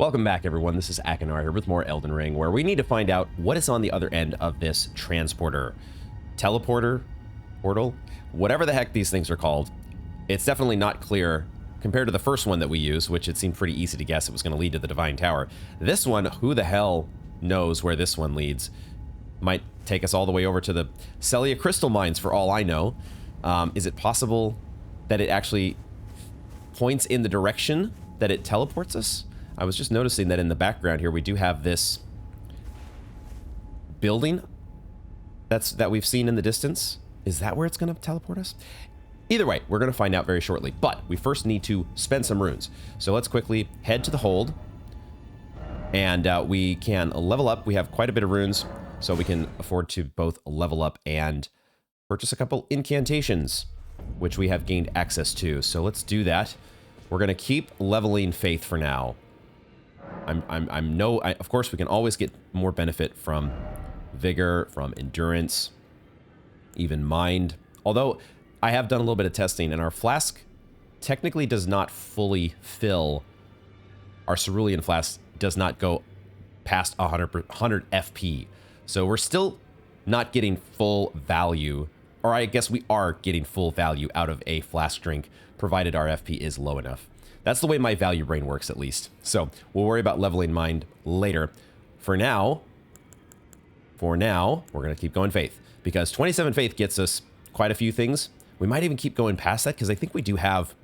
Welcome back, everyone. This is Akinar here with more Elden Ring, where we need to find out what is on the other end of this transporter, teleporter, portal, whatever the heck these things are called. It's definitely not clear compared to the first one that we used, which it seemed pretty easy to guess it was going to lead to the Divine Tower. This one, who the hell knows where this one leads? Might take us all the way over to the Celia Crystal Mines for all I know. Is it possible that it actually points in the direction that it teleports us? I was just noticing that in the background here, we do have this building that we've seen in the distance. Is that where it's going to teleport us? Either way, we're going to find out very shortly. But we first need to spend some runes. So let's quickly head to the hold. And we can level up. We have quite a bit of runes, so we can afford to both level up and purchase a couple incantations, which we have gained access to. So let's do that. We're going to keep leveling Faith for now. Of course, we can always get more benefit from Vigor, from Endurance, even Mind. Although, I have done a little bit of testing, and our flask technically does not fully fill. Our Cerulean flask does not go past 100 FP. So we're still not getting full value, or I guess we are getting full value out of a flask drink, provided our FP is low enough. That's the way my value brain works, at least. So we'll worry about leveling Mind later. For now, we're going to keep going Faith, because 27 Faith gets us quite a few things. We might even keep going past that, because I think we do have...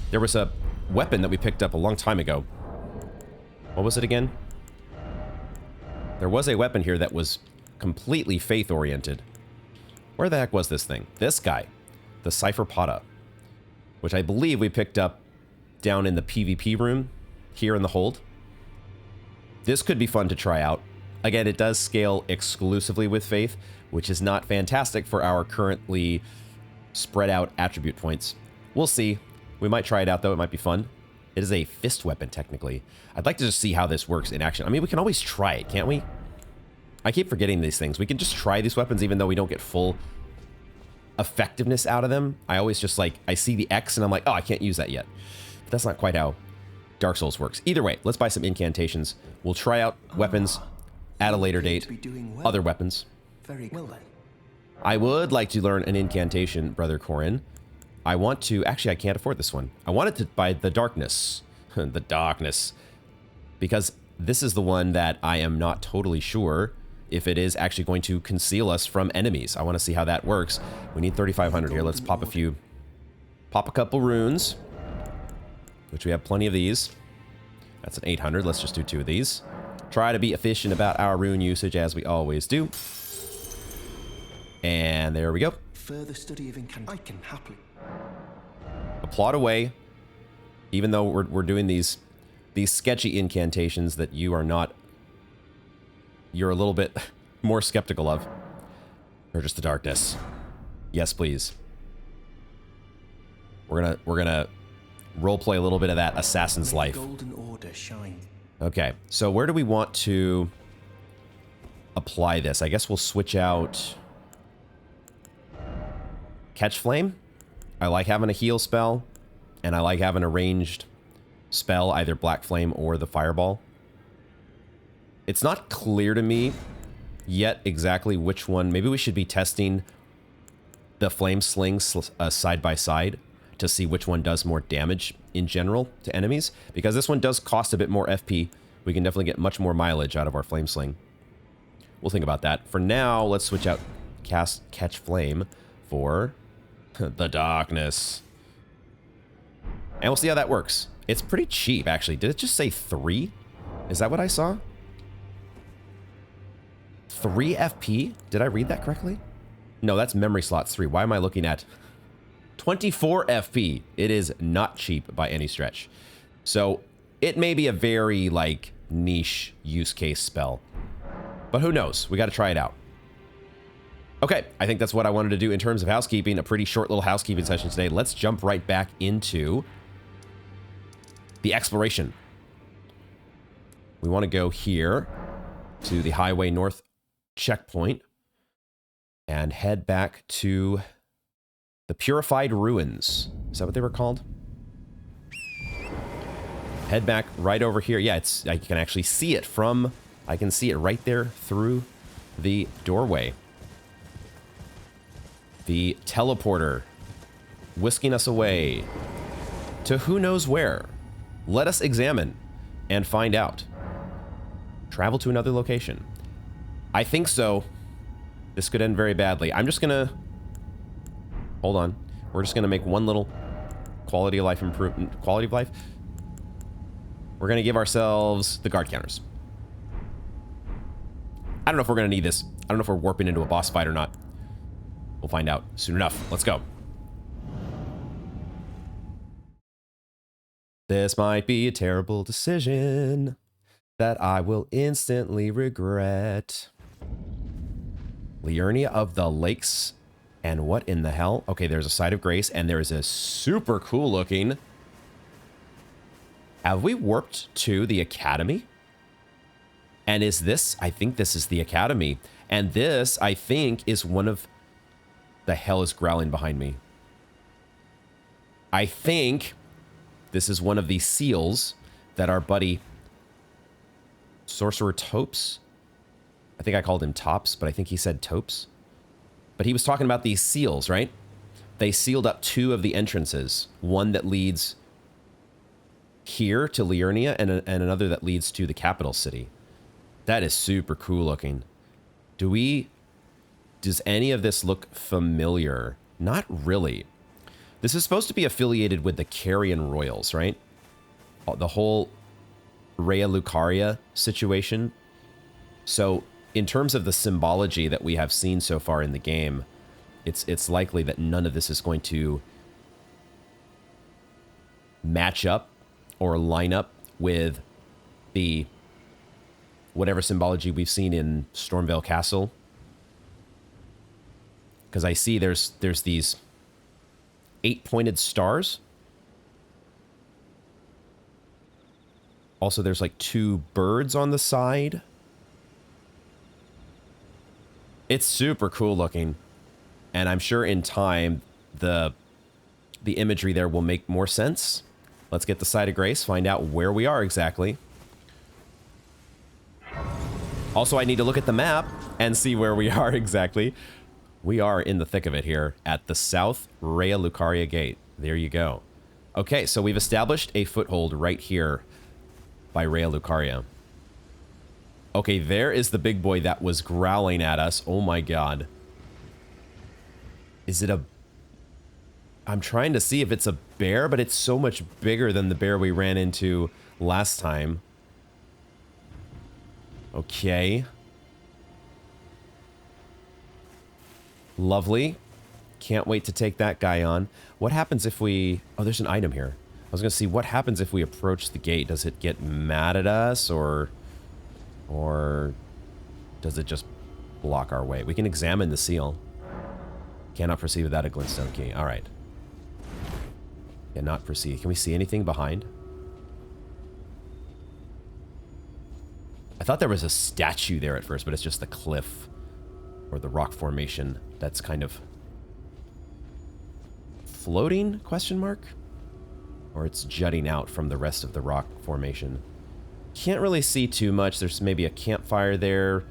There was a weapon that we picked up a long time ago. What was it again? There was a weapon here that was completely Faith-oriented. Where the heck was this thing? This guy. The Cipher Pata, which I believe we picked up down in the PvP room here in the hold. This could be fun to try out. Again, it does scale exclusively with Faith, which is not fantastic for our currently spread out attribute points. We'll see. We might try it out, though. It might be fun. It is a fist weapon, technically. I'd like to just see how this works in action. I mean, we can always try it, can't we? I keep forgetting these things. We can just try these weapons, even though we don't get full effectiveness out of them. I always just I see the X and I'm like, oh, I can't use that yet. But that's not quite how Dark Souls works. Either way, let's buy some incantations. We'll try out weapons at a later date. Other weapons. Very well then. I would like to learn an incantation, Brother Corin. I want to... Actually, I can't afford this one. I wanted to buy the Darkness. The Darkness. Because this is the one that I am not totally sure if it is actually going to conceal us from enemies. I want to see how that works. We need 3,500 here. Let's pop a couple runes, which we have plenty of these. That's an 800. Let's just do 2 of these. Try to be efficient about our rune usage, as we always do. And there we go. Further study of I can happily Applaud away. Even though we're doing these sketchy incantations that you are not... You're a little bit more skeptical of. Or just the Darkness. Yes, please. We're gonna roleplay a little bit of that assassin's life. Golden order shine. Okay, so where do we want to apply this? I guess we'll switch out Catch Flame. I like having a heal spell, and I like having a ranged spell, either Black Flame or the Fireball. It's not clear to me yet exactly which one. Maybe we should be testing the Flame Slings side by side to see which one does more damage in general to enemies. Because this one does cost a bit more FP. We can definitely get much more mileage out of our Flame Sling. We'll think about that. For now, let's switch out Catch Flame for the Darkness. And we'll see how that works. It's pretty cheap, actually. Did it just say 3? Is that what I saw? 3 FP? Did I read that correctly? No, that's memory slots 3. Why am I looking at 24 FP? It is not cheap by any stretch. So it may be a very niche use case spell, but who knows? We got to try it out. Okay, I think that's what I wanted to do in terms of housekeeping. A pretty short little housekeeping session today. Let's jump right back into the exploration. We want to go here to the Highway North checkpoint and head back to the Purified Ruins. Is that what they were called? head back right over here. Yeah, I can actually see it from, I can see it right there through the doorway. The teleporter whisking us away to who knows where. Let us examine and find out. Travel to another location. I think so. This could end very badly. I'm just gonna... Hold on. We're just gonna make one little quality of life improvement. Quality of life? We're gonna give ourselves the guard counters. I don't know if we're gonna need this. I don't know if we're warping into a boss fight or not. We'll find out soon enough. Let's go. This might be a terrible decision that I will instantly regret. Liurnia of the Lakes. And what in the hell? Okay, there's a Site of Grace, and there is a super cool looking... Have we warped to the Academy? And is this... I think this is the Academy. And this, I think, is one of... The hell is growling behind me? I think this is one of the seals that our buddy Sorcerer Topes, I think I called him Tops, but I think he said Topes. But he was talking about these seals, right? They sealed up 2 of the entrances. One that leads here to Liurnia and another that leads to the capital city. That is super cool looking. Does any of this look familiar? Not really. This is supposed to be affiliated with the Carrion Royals, right? The whole Raya Lucaria situation. So in terms of the symbology that we have seen so far in the game, it's likely that none of this is going to match up or line up with the whatever symbology we've seen in Stormveil Castle. Because I see there's these 8-pointed stars. Also, there's like 2 birds on the side. It's super cool looking. And I'm sure in time, the imagery there will make more sense. Let's get the Site of Grace, find out where we are exactly. Also, I need to look at the map and see where we are exactly. We are in the thick of it here at the South Raya Lucaria Gate. There you go. Okay, so we've established a foothold right here by Raya Lucaria. Okay, there is the big boy that was growling at us. Oh my god. Is it a... I'm trying to see if it's a bear, but it's so much bigger than the bear we ran into last time. Okay. Lovely. Can't wait to take that guy on. What happens if we... Oh, there's an item here. I was going to see what happens if we approach the gate. Does it get mad at us or does it just block our way? We can examine the seal. Cannot proceed without a glintstone key. All right. Cannot proceed. Can we see anything behind? I thought there was a statue there at first, but it's just the cliff or the rock formation that's kind of floating, question mark? Or it's jutting out from the rest of the rock formation. Can't really see too much. There's maybe a campfire there.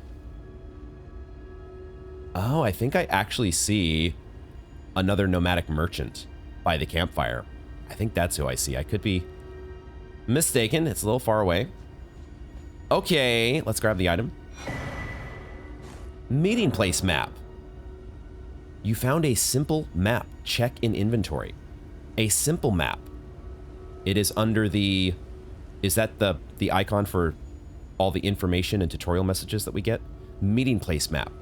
Oh, I think I actually see another nomadic merchant by the campfire. I think that's who I see. I could be mistaken. It's a little far away. Okay, let's grab the item. Meeting place map. You found a simple map. Check in inventory. A simple map. It is under the... Is that the icon for all the information and tutorial messages that we get? Meeting place map.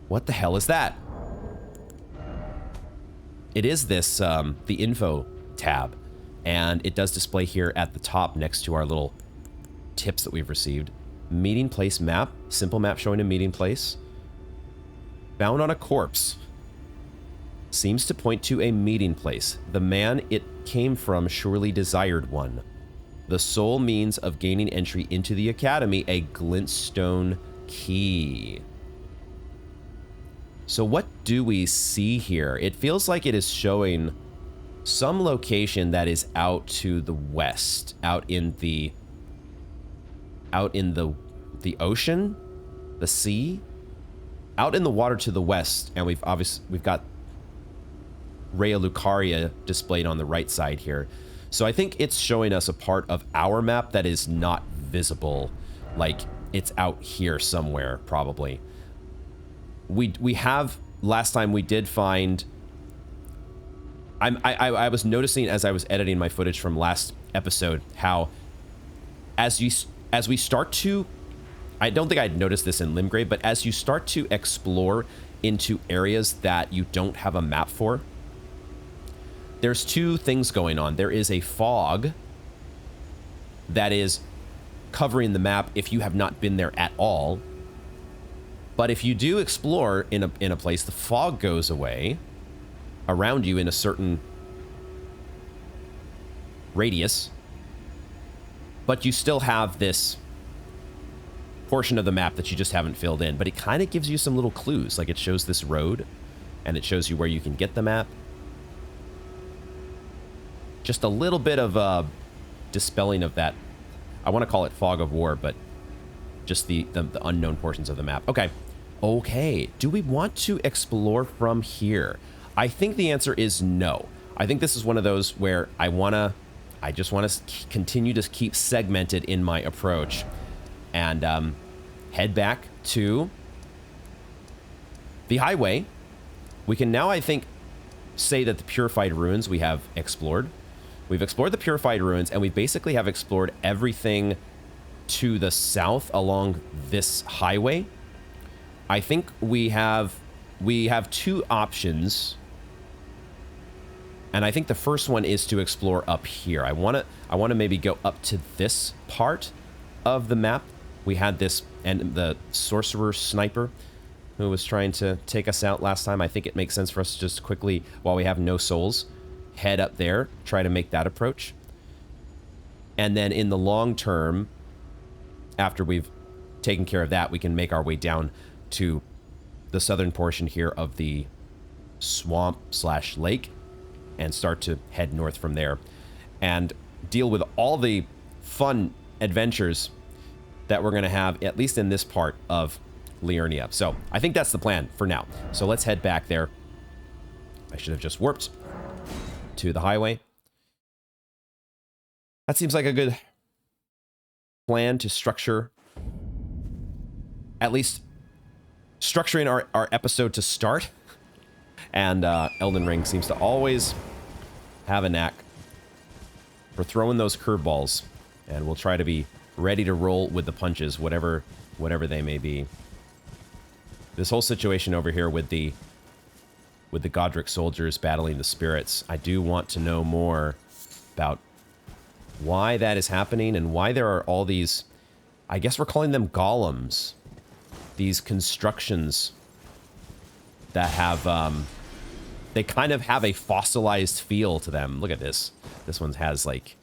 What the hell is that? It is this, the info tab. And it does display here at the top next to our little tips that we've received. Meeting place map. Simple map showing a meeting place. Found on a corpse. Seems to point to a meeting place. The man it came from surely desired one. The sole means of gaining entry into the academy, a glintstone key. So what do we see here? It feels like it is showing some location that is out to the west, out in the ocean, the sea, out in the water to the west, and we've got Raya Lucaria displayed on the right side here. So I think it's showing us a part of our map that is not visible, like it's out here somewhere probably. We have, last time we did find, I was noticing as I was editing my footage from last episode how as we start to, I don't think I'd noticed this in Limgrave, but as you start to explore into areas that you don't have a map for, there's two things going on. There is a fog that is covering the map if you have not been there at all. But if you do explore in a place, the fog goes away around you in a certain radius, but you still have this portion of the map that you just haven't filled in. But it kind of gives you some little clues, like it shows this road and it shows you where you can get the map. Just a little bit of dispelling of that. I want to call it fog of war, but just the unknown portions of the map. Okay. Okay. Do we want to explore from here? I think the answer is no. I think this is one of those where I just want to continue to keep segmented in my approach and head back to the highway. We can now, I think, say that the Purified Ruins we have explored. We've explored the Purified Ruins, and we basically have explored everything to the south along this highway. I think we have two options, and I think the first one is to explore up here. I want to maybe go up to this part of the map. We had this, and the sorcerer sniper who was trying to take us out last time. I think it makes sense for us to just quickly, while we have no souls, head up there, try to make that approach. And then in the long term, after we've taken care of that, we can make our way down to the southern portion here of the swamp/lake and start to head north from there and deal with all the fun adventures that we're going to have, at least in this part of Liurnia. So I think that's the plan for now. So let's head back there. I should have just warped to the highway. That seems like a good plan to structure, at least structuring our episode to start. And Elden Ring seems to always have a knack for throwing those curveballs, and we'll try to be ready to roll with the punches, whatever they may be. This whole situation over here with the Godric soldiers battling the spirits, I do want to know more about why that is happening and why there are all these, I guess we're calling them golems, these constructions that have, they kind of have a fossilized feel to them. Look at this. This one has like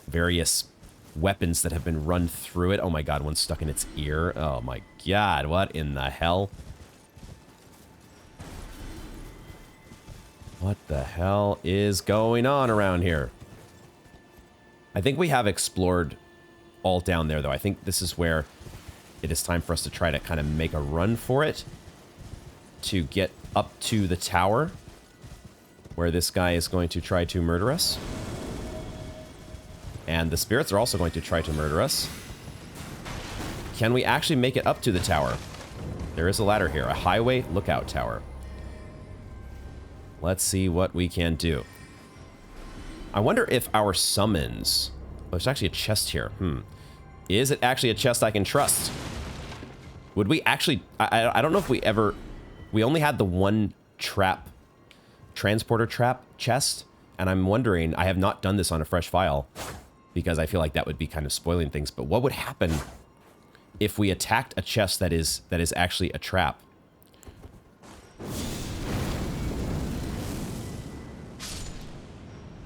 various weapons that have been run through it. Oh my god, one's stuck in its ear. Oh my god, what in the hell? What the hell is going on around here? I think we have explored all down there, though. I think this is where it is time for us to try to kind of make a run for it to get up to the tower where this guy is going to try to murder us. And the spirits are also going to try to murder us. Can we actually make it up to the tower? There is a ladder here, a highway lookout tower. Let's see what we can do. I wonder if our summons... Oh, there's actually a chest here. Is it actually a chest I can trust? Would we actually... I don't know if we ever... We only had the one trap, transporter trap chest, and I'm wondering, I have not done this on a fresh file, because I feel like that would be kind of spoiling things, but what would happen if we attacked a chest that is actually a trap?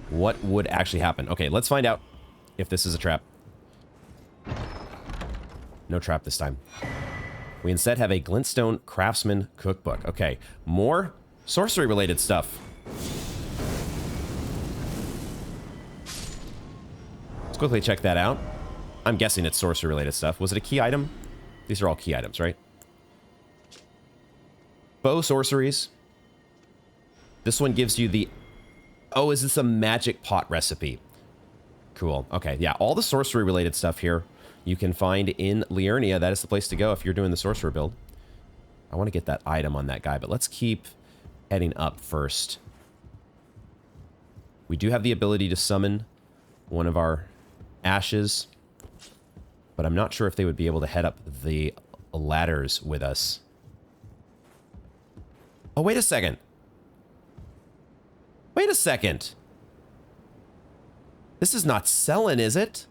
What would actually happen? Okay, let's find out if this is a trap. No trap this time. We instead have a Glintstone Craftsman Cookbook. Okay, more sorcery-related stuff. quickly check that out. I'm guessing it's sorcery-related stuff. Was it a key item? These are all key items, right? Bow sorceries. This one gives you the... Oh, is this a magic pot recipe? Cool. Okay, yeah, all the sorcery-related stuff here you can find in Liurnia. That is the place to go if you're doing the sorcerer build. I want to get that item on that guy, but let's keep heading up first. We do have the ability to summon one of our ashes, but I'm not sure if they would be able to head up the ladders with us. Oh, wait a second. Wait a second. This is not selling, is it?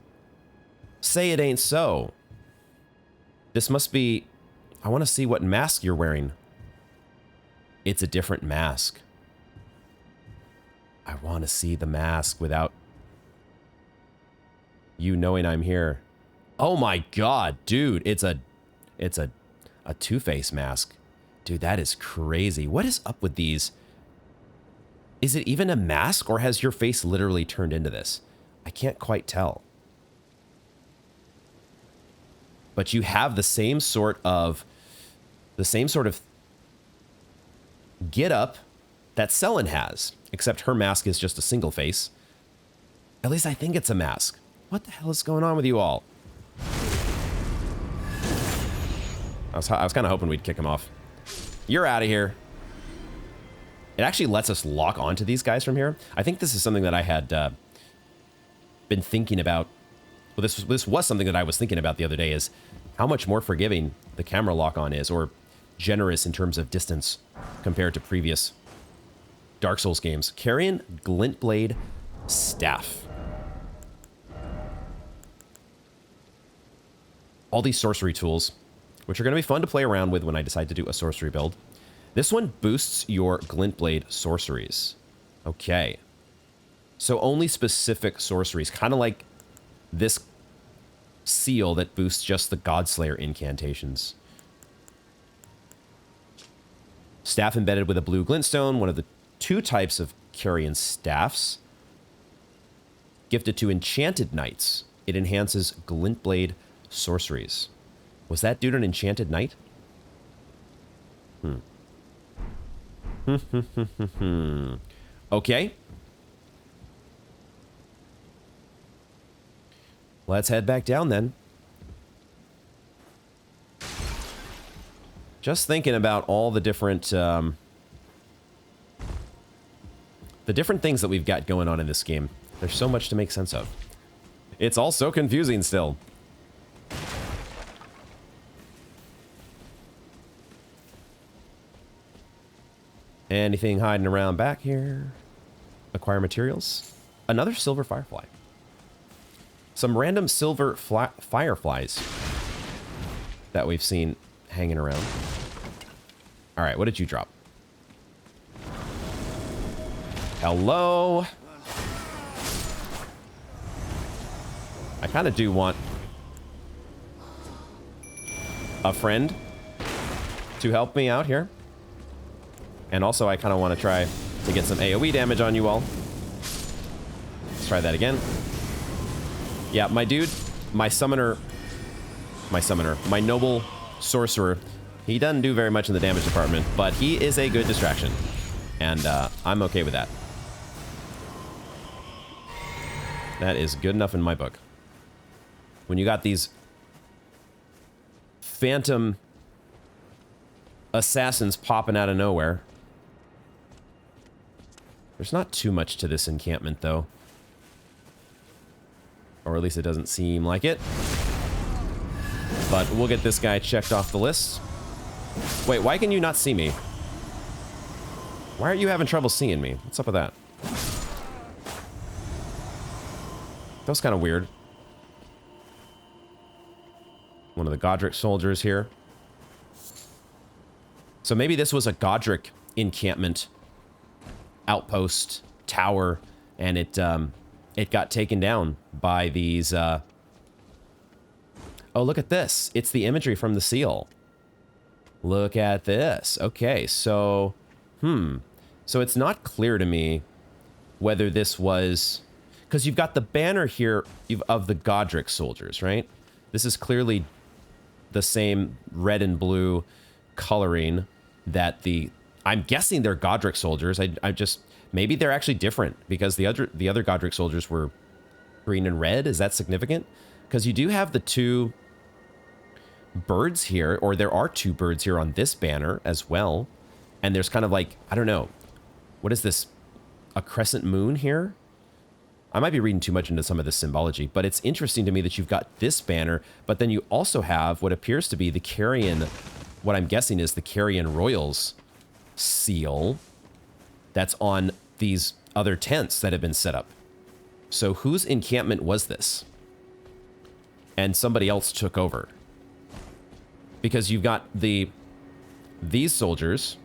Say it ain't so. This must be... I want to see what mask you're wearing. It's a different mask. I want to see the mask without you knowing I'm here. Oh my god, dude. It's a Two-Face mask. Dude, that is crazy. What is up with these? Is it even a mask, or has your face literally turned into this? I can't quite tell. But you have the same sort of get up that Selen has, except her mask is just a single face. At least I think it's a mask. What the hell is going on with you all? I was kind of hoping we'd kick him off. You're out of here. It actually lets us lock onto these guys from here. I think this is something that I had been thinking about. Well, this was something that I was thinking about the other day, is how much more forgiving the camera lock-on is, or generous in terms of distance compared to previous Dark Souls games. Carrying Glintblade Staff. All these sorcery tools, which are going to be fun to play around with when I decide to do a sorcery build. This one boosts your Glintblade sorceries. Okay. So only specific sorceries, kind of like this seal that boosts just the Godslayer incantations. Staff embedded with a blue glintstone, one of the 2 types of carrion staffs. Gifted to enchanted knights, it enhances Glintblade sorceries. Was that dude an enchanted knight? Okay. Let's head back down then. Just thinking about all the different things that we've got going on in this game. There's so much to make sense of. It's all so confusing still. Anything hiding around back here? Acquire materials. Another silver firefly. Some random silver fireflies that we've seen hanging around. All right, what did you drop? Hello? I kind of do want a friend to help me out here. And also, I kind of want to try to get some AoE damage on you all. Let's try that again. Yeah, my dude, my noble sorcerer, he doesn't do very much in the damage department, but he is a good distraction. And I'm okay with that. That is good enough in my book. When you got these phantom assassins popping out of nowhere. There's not too much to this encampment, though. Or at least it doesn't seem like it. But we'll get this guy checked off the list. Wait, why can you not see me? Why are you having trouble seeing me? What's up with that? That was kind of weird. One of the Godric soldiers here. So maybe this was a Godric encampment, outpost, tower, and it got taken down by these... Oh, look at this. It's the imagery from the seal. Look at this. Okay, so... So it's not clear to me whether this was... Because you've got the banner here of the Godric soldiers, right? This is clearly the same red and blue coloring that I'm guessing they're Godric soldiers. I just, maybe they're actually different because the other Godric soldiers were green and red. Is that significant? Because you do have the two birds here, or there are two birds here on this banner as well. And there's kind of like, I don't know, what is this? A crescent moon here? I might be reading too much into some of this symbology, but it's interesting to me that you've got this banner, but then you also have what appears to be the Carrion, what I'm guessing is the Carrion Royals seal that's on these other tents that have been set up. So whose encampment was this? And somebody else took over. Because you've got these soldiers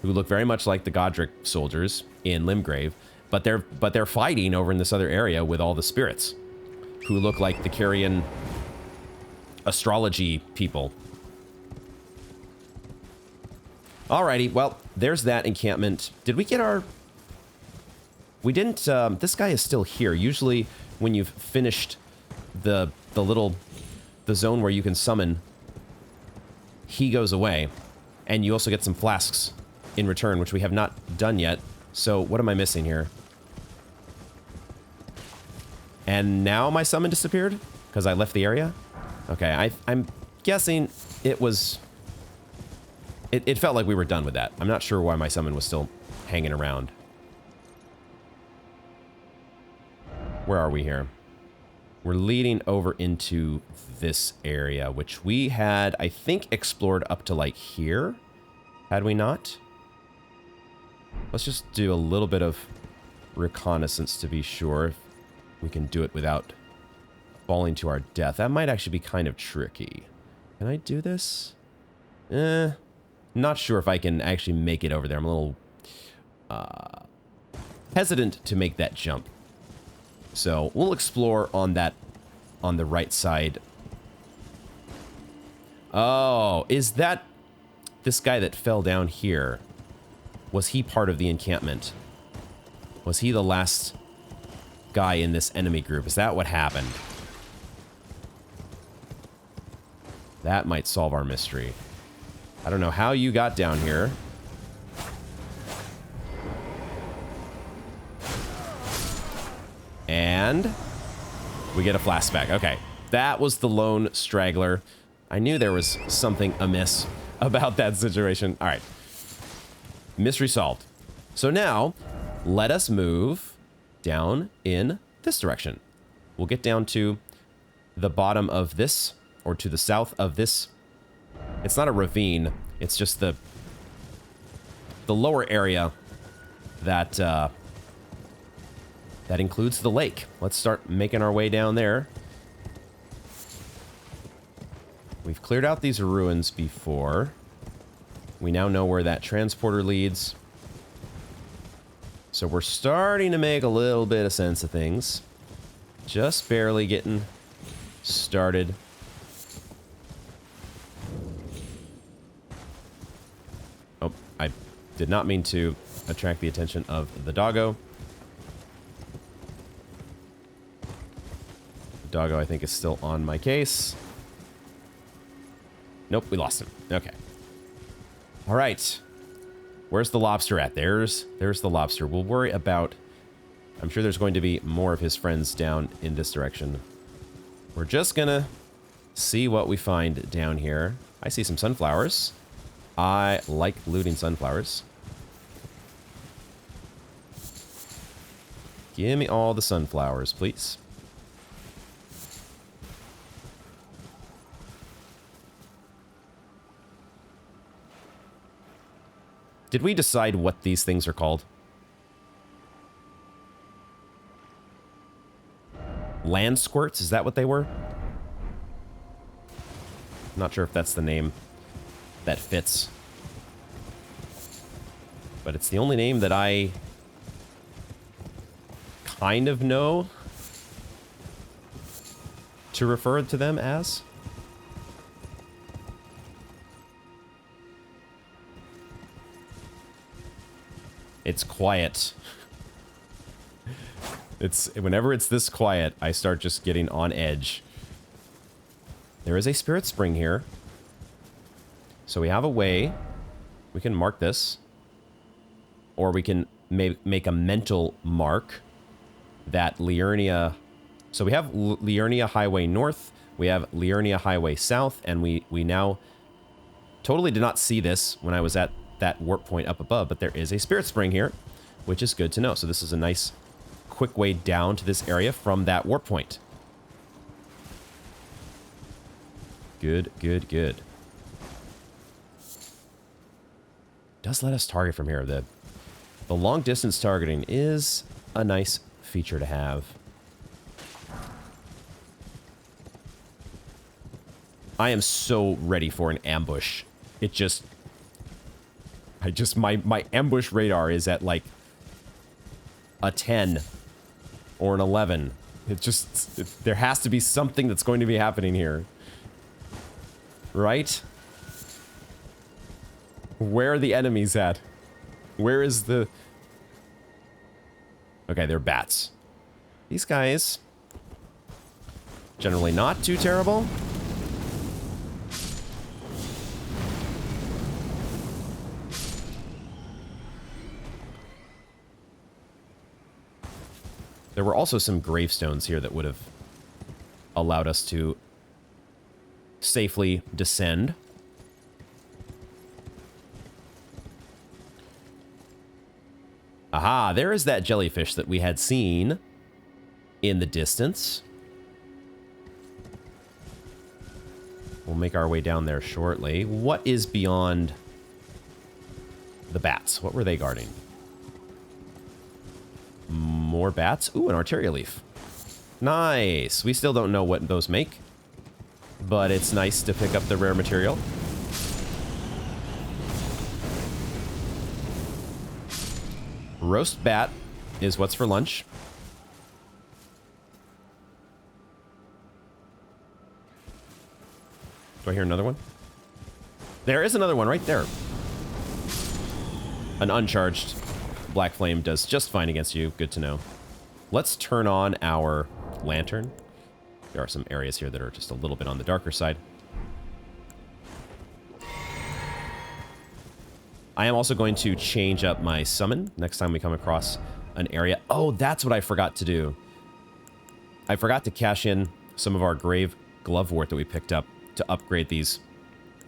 who look very much like the Godric soldiers in Limgrave, but they're fighting over in this other area with all the spirits who look like the Carrion astrology people. Alrighty, well, there's that encampment. Did we get our... We didn't... this guy is still here. Usually when you've finished the zone where you can summon, he goes away. And you also get some flasks in return, which we have not done yet. So what am I missing here? And now my summon disappeared? Because I left the area? Okay, I'm guessing it was... It felt like we were done with that. I'm not sure why my summon was still hanging around. Where are we here? We're leading over into this area, which we had, I think, explored up to like here. Had we not? Let's just do a little bit of reconnaissance to be sure if we can do it without falling to our death. That might actually be kind of tricky. Can I do this? Not sure if I can actually make it over there. I'm a little hesitant to make that jump. So we'll explore on the right side. Oh, is that this guy that fell down here? Was he part of the encampment? Was he the last guy in this enemy group? Is that what happened? That might solve our mystery. I don't know how you got down here. And we get a flashback. Okay, that was the lone straggler. I knew there was something amiss about that situation. All right. Mystery solved. So now, let us move down in this direction. We'll get down to the bottom of this, or to the south of this. It's not a ravine. It's just the lower area that that includes the lake. Let's start making our way down there. We've cleared out these ruins before. We now know where that transporter leads. So we're starting to make a little bit of sense of things. Just barely getting started. Oh, I did not mean to attract the attention of the doggo. The doggo, I think, is still on my case. Nope, we lost him. Okay. All right. Where's the lobster at? There's the lobster. We'll worry about... I'm sure there's going to be more of his friends down in this direction. We're just gonna see what we find down here. I see some sunflowers. I like looting sunflowers. Give me all the sunflowers, please. Did we decide what these things are called? Land squirts? Is that what they were? Not sure if that's the name that fits. But it's the only name that I kind of know to refer to them as. It's quiet. Whenever it's this quiet, I start just getting on edge. There is a spirit spring here. So we have a way. We can mark this. Or we can make a mental mark that Liurnia... So we have Liurnia Highway North. We have Liurnia Highway South. And we now totally did not see this when I was at that warp point up above. But there is a spirit spring here, which is good to know. So this is a nice, quick way down to this area from that warp point. Good, good, good. Does let us target from here. The long distance targeting is a nice feature to have. I am so ready for an ambush. It just... my ambush radar is at like a 10 or an 11. There has to be something that's going to be happening here. Right? Where are the enemies at? Where is the... Okay, they're bats. These guys... generally not too terrible. There were also some gravestones here that would have allowed us to safely descend. Aha, there is that jellyfish that we had seen in the distance. We'll make our way down there shortly. What is beyond the bats? What were they guarding? More bats? Ooh, an arteria leaf. Nice. We still don't know what those make, but it's nice to pick up the rare material. Roast bat is what's for lunch. Do I hear another one? There is another one right there. An uncharged black flame does just fine against you. Good to know. Let's turn on our lantern. There are some areas here that are just a little bit on the darker side. I am also going to change up my summon next time we come across an area. Oh, that's what I forgot to do. I forgot to cash in some of our grave glovewort that we picked up to upgrade these.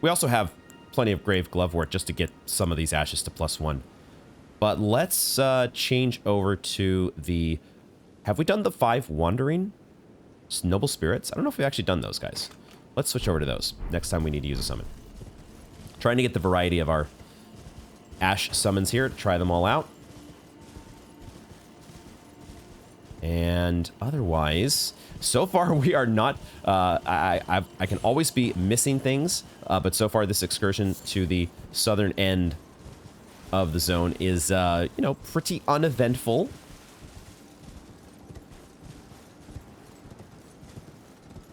We also have plenty of grave glovewort just to get some of these ashes to +1. But let's change over to the... Have we done the 5 wandering noble spirits? I don't know if we've actually done those, guys. Let's switch over to those next time we need to use a summon. Trying to get the variety of our ash summons here to try them all out. And otherwise, so far we are not... I can always be missing things, but so far this excursion to the southern end of the zone is, you know, pretty uneventful.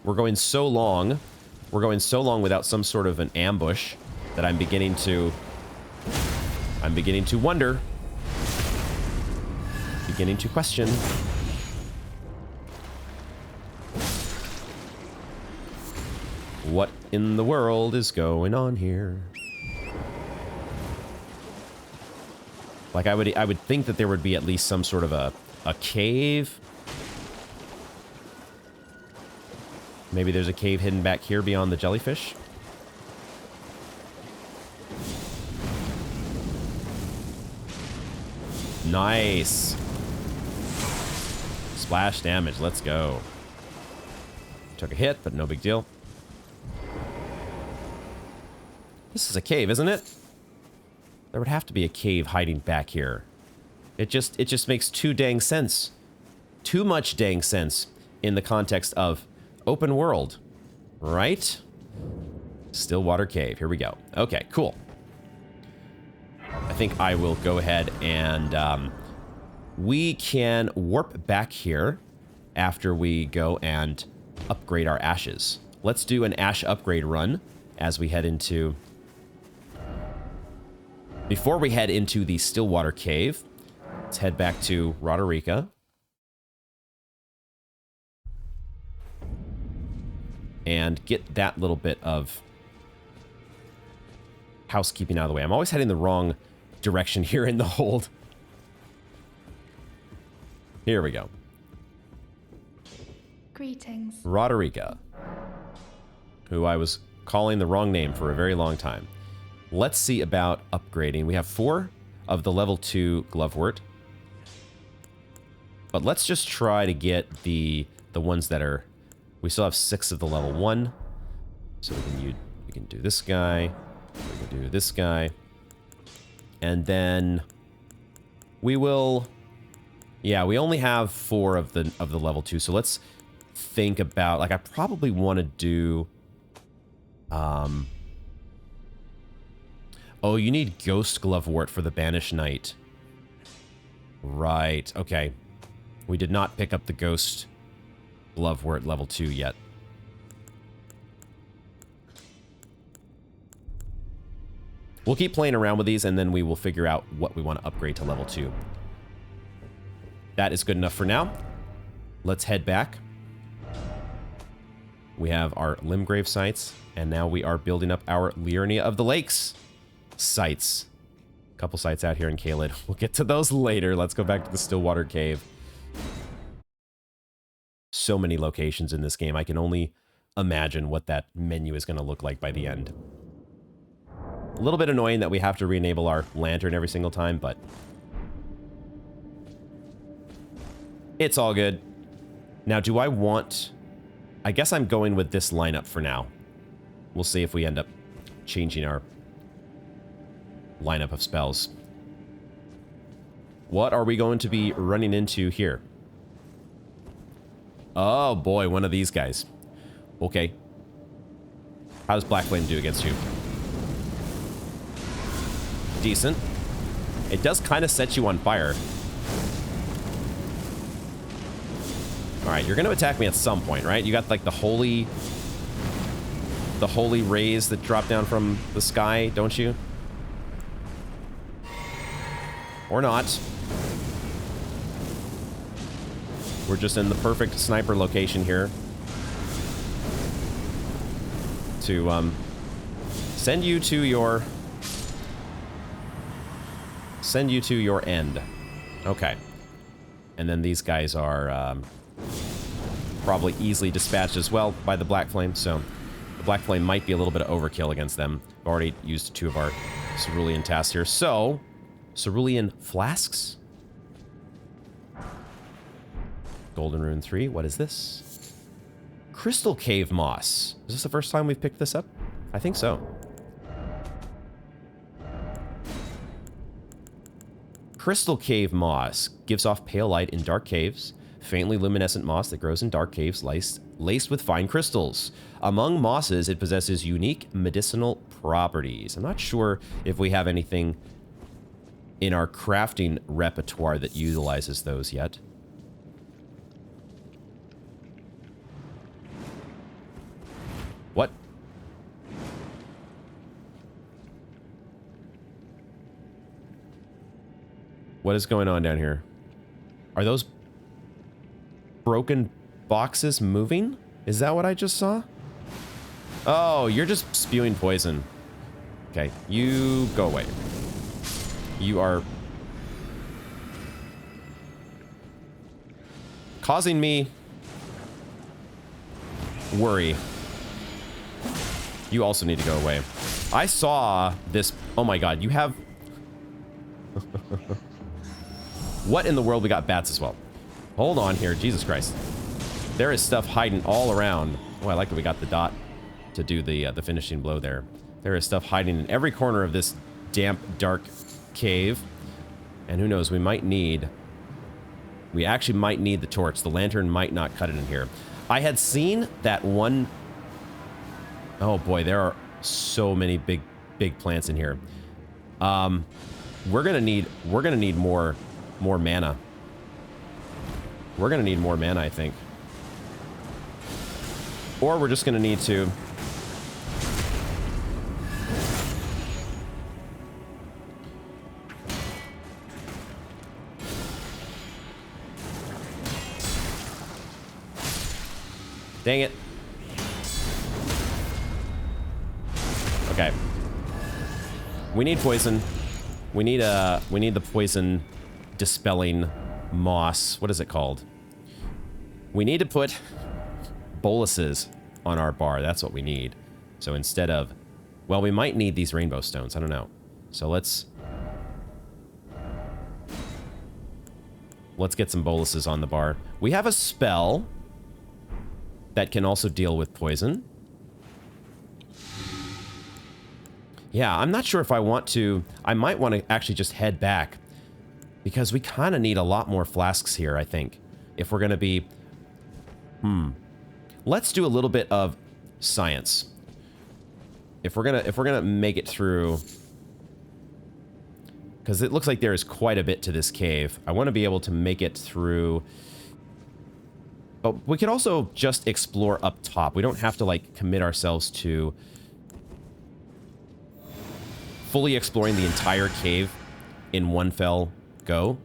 We're going so long without some sort of an ambush that I'm beginning to wonder. Beginning to question. What in the world is going on here? Like, I would think that there would be at least some sort of a cave. Maybe there's a cave hidden back here beyond the jellyfish. Nice. Splash damage. Let's go. Took a hit, but no big deal. This is a cave, isn't it? There would have to be a cave hiding back here. It just makes too dang sense. Too much dang sense in the context of open world, right? Stillwater Cave. Here we go. Okay, cool. I think I will go ahead and we can warp back here after we go and upgrade our ashes. Let's do an ash upgrade run as we head into... Before we head into the Stillwater Cave, let's head back to Roderica. and get that little bit of housekeeping out of the way. I'm always heading the wrong direction here in the hold. Here we go. Greetings. Roderica, who I was calling the wrong name for a very long time. Let's see about upgrading. We have 4 of the level 2 glovewort. But let's just try to get the ones that are... We still have 6 of the level 1. So we can do this guy. We can do this guy. And then we will... Yeah, we only have 4 of the level 2. So let's think about... Like, I probably want to do... Oh, you need Ghost Glovewort for the Banished Knight. Right, okay. We did not pick up the Ghost Glovewort level 2 yet. We'll keep playing around with these, and then we will figure out what we want to upgrade to level 2. That is good enough for now. Let's head back. We have our Limgrave sites, and now we are building up our Liurnia of the Lakes sites. A couple sites out here in Caelid. We'll get to those later. Let's go back to the Stillwater Cave. So many locations in this game. I can only imagine what that menu is going to look like by the end. A little bit annoying that we have to re-enable our lantern every single time, but it's all good. Now, do I want... I guess I'm going with this lineup for now. We'll see if we end up changing our lineup of spells. What are we going to be running into here? Oh boy, one of these guys. Okay. How does Black Flame do against you? Decent. It does kind of set you on fire. Alright, you're going to attack me at some point, right? You got like the holy rays that drop down from the sky, don't you? Or not. We're just in the perfect sniper location here to send you to your end. Okay. And then these guys are probably easily dispatched as well by the Black Flame, so the Black Flame might be a little bit of overkill against them. I've already used 2 of our cerulean tasks here. So, cerulean flasks. Golden Rune 3. What is this? Crystal Cave Moss. Is this the first time we've picked this up? I think so. Crystal Cave Moss gives off pale light in dark caves. Faintly luminescent moss that grows in dark caves laced with fine crystals. Among mosses, it possesses unique medicinal properties. I'm not sure if we have anything in our crafting repertoire that utilizes those yet. What? What is going on down here? Are those broken boxes moving? Is that what I just saw? Oh, you're just spewing poison. Okay, you go away. You are causing me worry. You also need to go away. I saw this. Oh my god, you have... What in the world? We got bats as well. Hold on here. Jesus Christ. There is stuff hiding all around. Oh, I like that we got the dot to do the finishing blow there. There is stuff hiding in every corner of this damp, dark cave. And who knows, we actually might need the torch. The lantern might not cut it in here. I had seen that one... Oh boy, there are so many big plants in here. We're gonna need more mana. We're gonna need more mana, I think. Or we're just gonna need to... Dang it. Okay. We need poison. We need the poison dispelling moss. What is it called? We need to put boluses on our bar. That's what we need. So instead of, well, we might need these rainbow stones. I don't know. So let's get some boluses on the bar. We have a spell that can also deal with poison. Yeah, I'm not sure if I want to... I might want to actually just head back, because we kind of need a lot more flasks here, I think, if we're going to be... Let's do a little bit of science. If we're gonna make it through... Because it looks like there is quite a bit to this cave. I want to be able to make it through... But we could also just explore up top. We don't have to, like, commit ourselves to... fully exploring the entire cave in one fell go.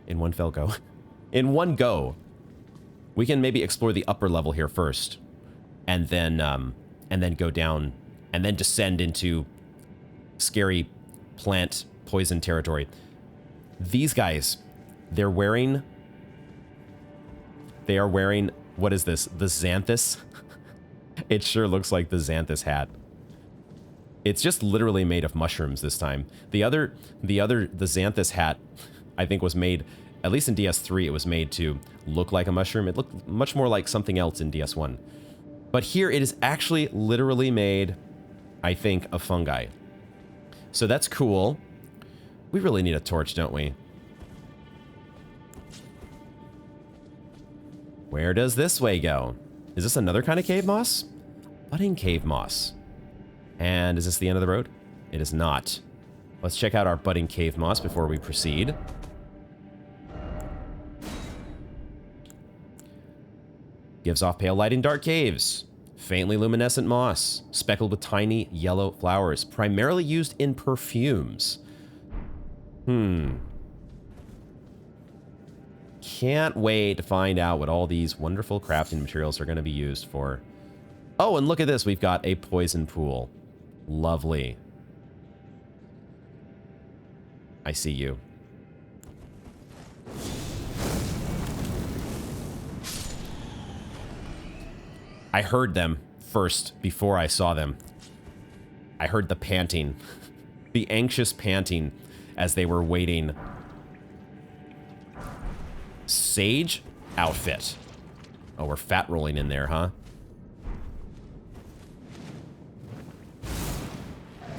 In one fell go. In one go. We can maybe explore the upper level here first, and then go down, and then descend into scary plant poison territory. These guys, they are wearing, what is this? The Xanthus? It sure looks like the Xanthus hat. It's just literally made of mushrooms this time. The Xanthus hat, I think, was made, at least in DS3, it was made to look like a mushroom. It looked much more like something else in DS1. But here it is actually literally made, I think, of fungi. So that's cool. We really need a torch, don't we? Where does this way go? Is this another kind of cave moss? Budding cave moss. And is this the end of the road? It is not. Let's check out our budding cave moss before we proceed. Gives off pale light in dark caves. Faintly luminescent moss. Speckled with tiny yellow flowers. Primarily used in perfumes. Can't wait to find out what all these wonderful crafting materials are going to be used for. Oh, and look at this. We've got a poison pool. Lovely. I see you. I heard them first before I saw them. I heard the panting. The anxious panting as they were waiting. Sage outfit. Oh, we're fat rolling in there, huh?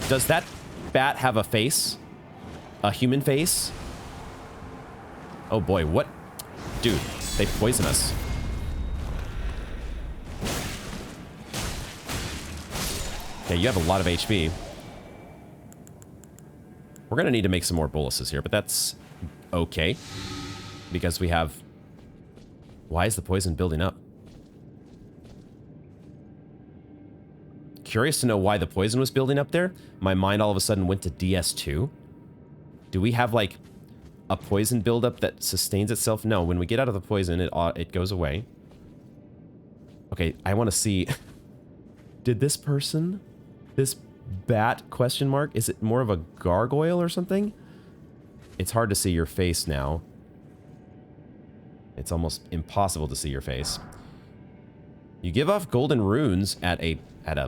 Does that bat have a face? A human face? Oh boy, what? Dude, they poison us. Okay, you have a lot of HP. We're gonna need to make some more boluses here, but that's okay. Because we have... Why is the poison building up? Curious to know why the poison was building up there. My mind all of a sudden went to DS2. Do we have, like, a poison buildup that sustains itself? No, when we get out of the poison, it goes away. Okay, I want to see... Did this person... This bat, question mark? Is it more of a gargoyle or something? It's hard to see your face now. It's almost impossible to see your face. You give off golden runes at a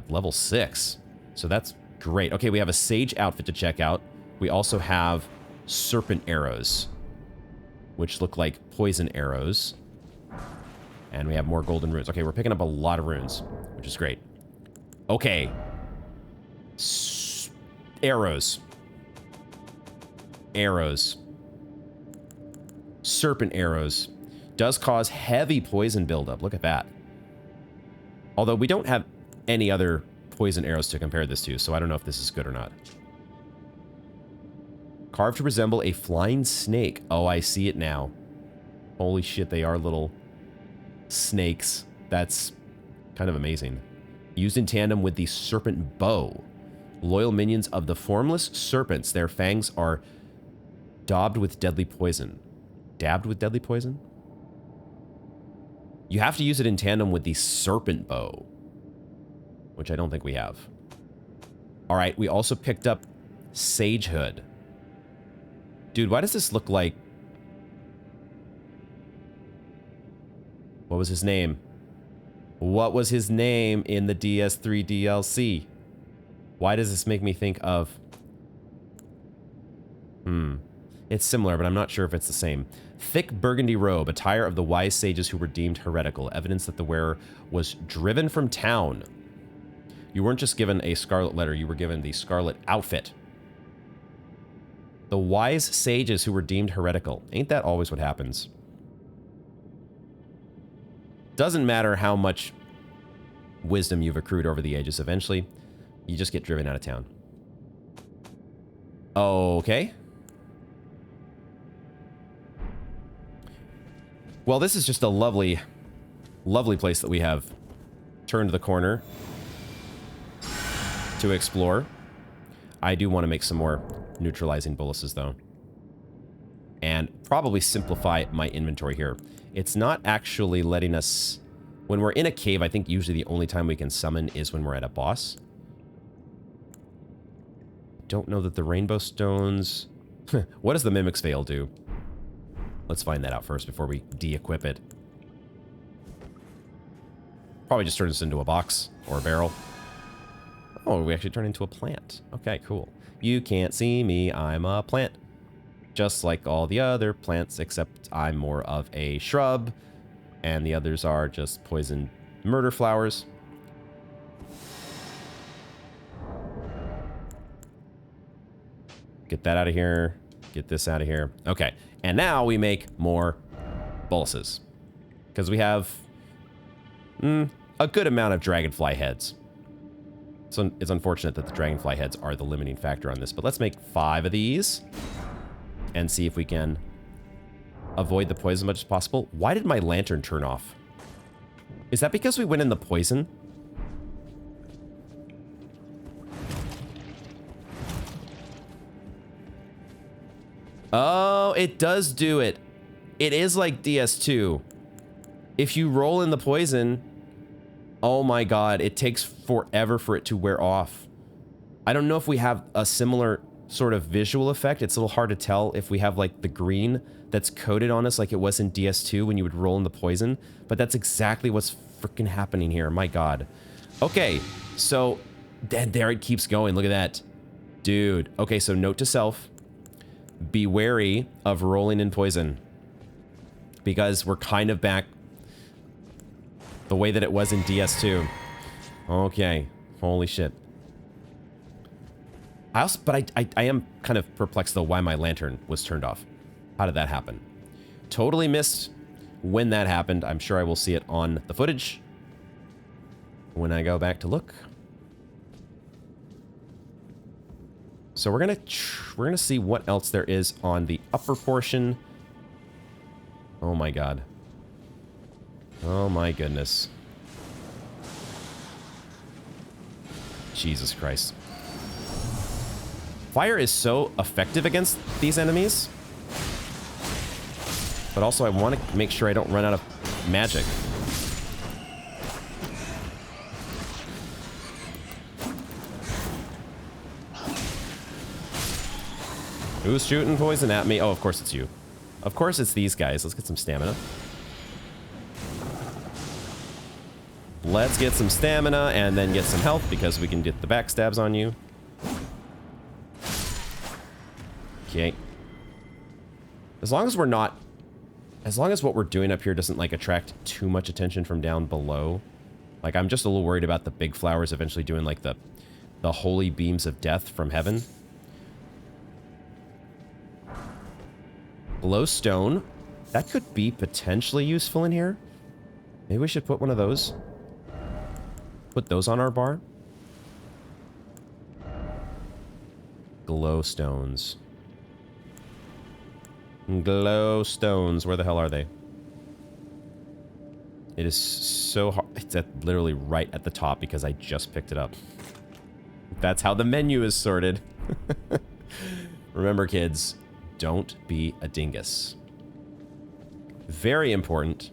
level 6. So that's great. Okay, we have a sage outfit to check out. We also have serpent arrows, which look like poison arrows. And we have more golden runes. Okay, we're picking up a lot of runes, which is great. Okay. Arrows. Arrows. Serpent arrows. Does cause heavy poison buildup. Look at that. Although we don't have any other poison arrows to compare this to, so I don't know if this is good or not. Carved to resemble a flying snake. Oh, I see it now. Holy shit, they are little snakes. That's kind of amazing. Used in tandem with the serpent bow. Loyal minions of the formless serpents. Their fangs are daubed with deadly poison. Dabbed with deadly poison? You have to use it in tandem with the serpent bow, which I don't think we have. All right, we also picked up Sagehood. Dude, why does this look like... What was his name? What was his name in the DS3 DLC? Why does this make me think of... It's similar, but I'm not sure if it's the same. Thick burgundy robe, attire of the wise sages who were deemed heretical. Evidence that the wearer was driven from town. You weren't just given a scarlet letter, you were given the scarlet outfit. The wise sages who were deemed heretical. Ain't that always what happens? Doesn't matter how much wisdom you've accrued over the ages. Eventually, you just get driven out of town. Okay. Well, this is just a lovely, lovely place that we have turned the corner to explore. I do want to make some more neutralizing boluses, though. And probably simplify my inventory here. It's not actually letting us... When we're in a cave, I think usually the only time we can summon is when we're at a boss. Don't know that the rainbow stones... What does the Mimic's Veil do? Let's find that out first before we de-equip it. Probably just turn this into a box or a barrel. Oh, we actually turn into a plant. Okay, cool. You can't see me, I'm a plant. Just like all the other plants, except I'm more of a shrub, and the others are just poison murder flowers. Get that out of here. Get this out of here. Okay, and now we make more boluses. Because we have a good amount of dragonfly heads. So it's unfortunate that the dragonfly heads are the limiting factor on this, but let's make 5 of these and see if we can avoid the poison as much as possible. Why did my lantern turn off? Is that because we went in the poison? Oh, it does do it. It is like DS2. If you roll in the poison... Oh my god, it takes forever for it to wear off. I don't know if we have a similar sort of visual effect. It's a little hard to tell if we have like the green that's coated on us like it was in DS2 when you would roll in the poison. But that's exactly what's freaking happening here. My god. Okay, so then there it keeps going. Look at that. Dude. Okay, so note to self. Be wary of rolling in poison. Because we're kind of back the way that it was in DS2. Okay. Holy shit. I am kind of perplexed though why my lantern was turned off. How did that happen? Totally missed when that happened. I'm sure I will see it on the footage when I go back to look. So we're gonna see what else there is on the upper portion. Oh my god. Oh my goodness. Jesus Christ. Fire is so effective against these enemies. But also I want to make sure I don't run out of magic. Who's shooting poison at me? Oh, of course it's you. Of course it's these guys. Let's get some stamina. Let's get some stamina and then get some health because we can get the backstabs on you. Okay. As long as we're not... As long as what we're doing up here doesn't, like, attract too much attention from down below. Like, I'm just a little worried about the big flowers eventually doing, like, the holy beams of death from heaven. Glowstone. That could be potentially useful in here. Maybe we should put one of those. Put those on our bar. Glowstones. Glowstones. Where the hell are they? It is so hard. It's literally right at the top because I just picked it up. That's how the menu is sorted. Remember, kids, don't be a dingus. Very important.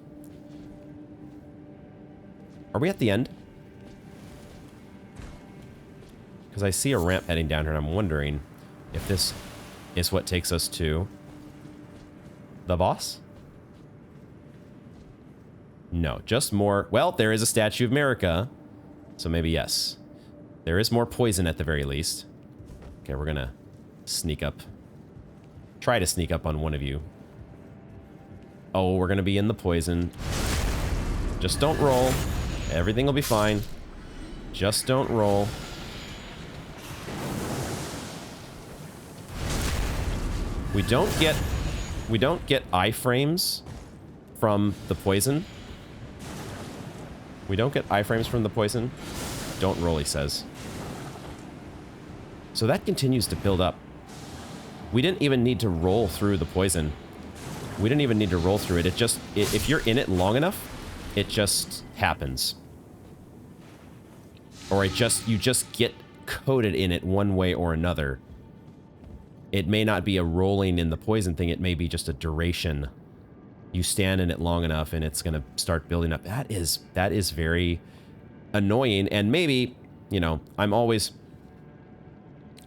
Are we at the end? Because I see a ramp heading down here, and I'm wondering if this is what takes us to the boss? No, just more. Well, there is a Statue of America, so maybe yes. There is more poison at the very least. Okay, we're gonna sneak up. Try to sneak up on one of you. Oh, we're gonna be in the poison. Just don't roll. Everything will be fine. Just don't roll. We don't get iframes from the poison. We don't get iframes from the poison. Don't roll, he says. So that continues to build up. We didn't even need to roll through the poison. We didn't even need to roll through it. If you're in it long enough, it just happens. Or you just get coated in it one way or another. It may not be a rolling in the poison thing. It may be just a duration. You stand in it long enough and it's going to start building up. That is very annoying. And maybe, you know, I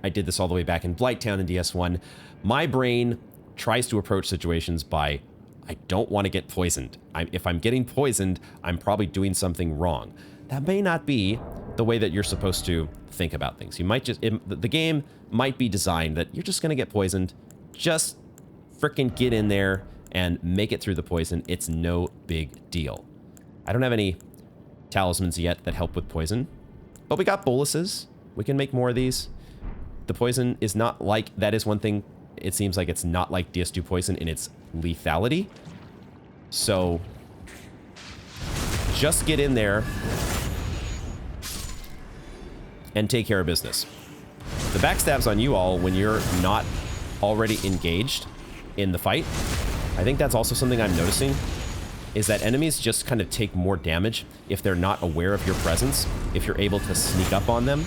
did this all the way back in Blighttown in DS1. My brain tries to approach situations by, I don't want to get poisoned. If I'm getting poisoned, I'm probably doing something wrong. That may not be the way that you're supposed to think about things. You might the game might be designed that you're just going to get poisoned. Just frickin' get in there and make it through the poison. It's no big deal. I don't have any talismans yet that help with poison, but we got boluses. We can make more of these. The poison is not like, that is one thing, it seems like it's not like DS2 poison in its lethality. So just get in there and take care of business. The backstabs on you all when you're not already engaged in the fight, I think that's also something I'm noticing, is that enemies just kind of take more damage if they're not aware of your presence, if you're able to sneak up on them.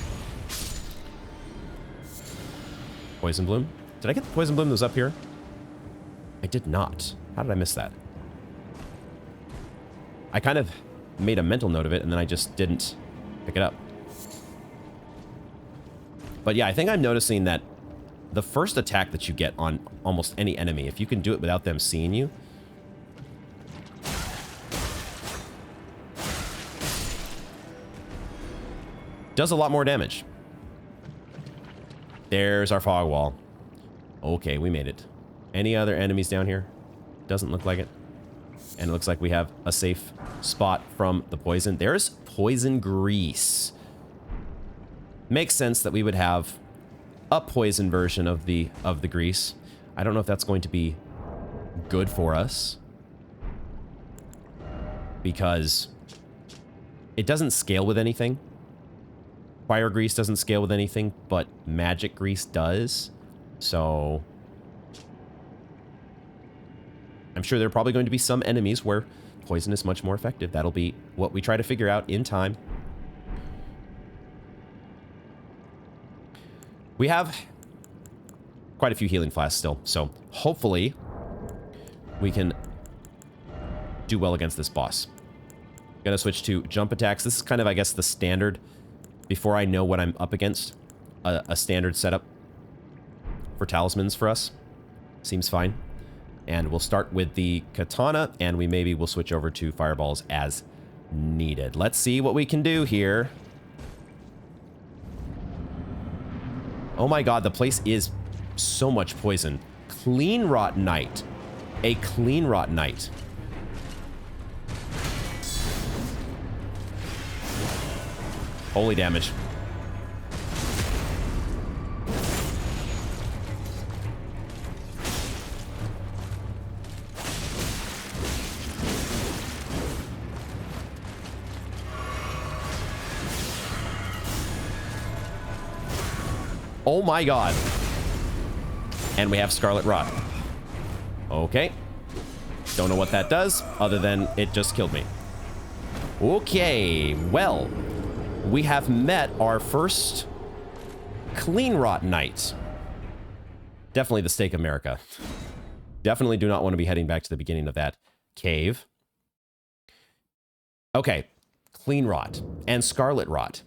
Poison Bloom? Did I get the Poison Bloom that was up here? I did not. How did I miss that? I kind of made a mental note of it, and then I just didn't pick it up. But yeah, I think I'm noticing that the first attack that you get on almost any enemy, if you can do it without them seeing you, does a lot more damage. There's our fog wall. Okay, we made it. Any other enemies down here? Doesn't look like it. And it looks like we have a safe spot from the poison. There's poison grease. Makes sense that we would have a poison version of the grease. I don't know if that's going to be good for us, because it doesn't scale with anything. Fire grease doesn't scale with anything, but magic grease does. So I'm sure there are probably going to be some enemies where poison is much more effective. That'll be what we try to figure out in time. We have quite a few healing flasks still, so hopefully we can do well against this boss. Gonna switch to jump attacks. This is kind of, I guess, the standard, before I know what I'm up against, a standard setup for talismans for us. Seems fine. And we'll start with the katana, and maybe we'll switch over to fireballs as needed. Let's see what we can do here. Oh my god, the place is so much poison. Clean Rot Knight. A Clean Rot Knight. Holy damage. Oh my god. And we have Scarlet Rot. Okay. Don't know what that does, other than it just killed me. Okay, well, we have met our first Clean Rot Knight. Definitely the Stake America. Definitely do not want to be heading back to the beginning of that cave. Okay, Clean Rot and Scarlet Rot.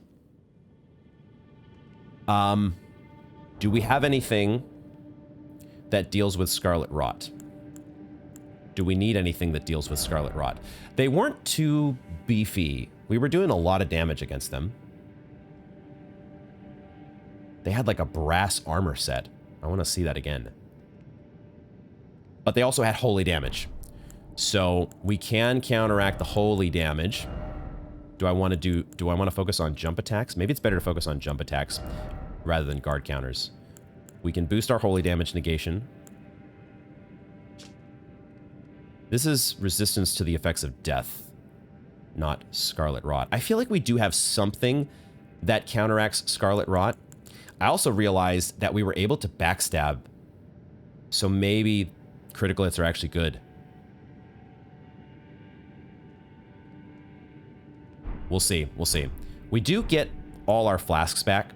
Do we have anything that deals with Scarlet Rot? Do we need anything that deals with Scarlet Rot? They weren't too beefy. We were doing a lot of damage against them. They had like a brass armor set. I want to see that again. But they also had holy damage. So we can counteract the holy damage. Do I want to focus on jump attacks? Maybe it's better to focus on jump attacks rather than guard counters. We can boost our holy damage negation. This is resistance to the effects of death, not Scarlet Rot. I feel like we do have something that counteracts Scarlet Rot. I also realized that we were able to backstab, so maybe critical hits are actually good. We'll see. We'll see. We do get all our flasks back,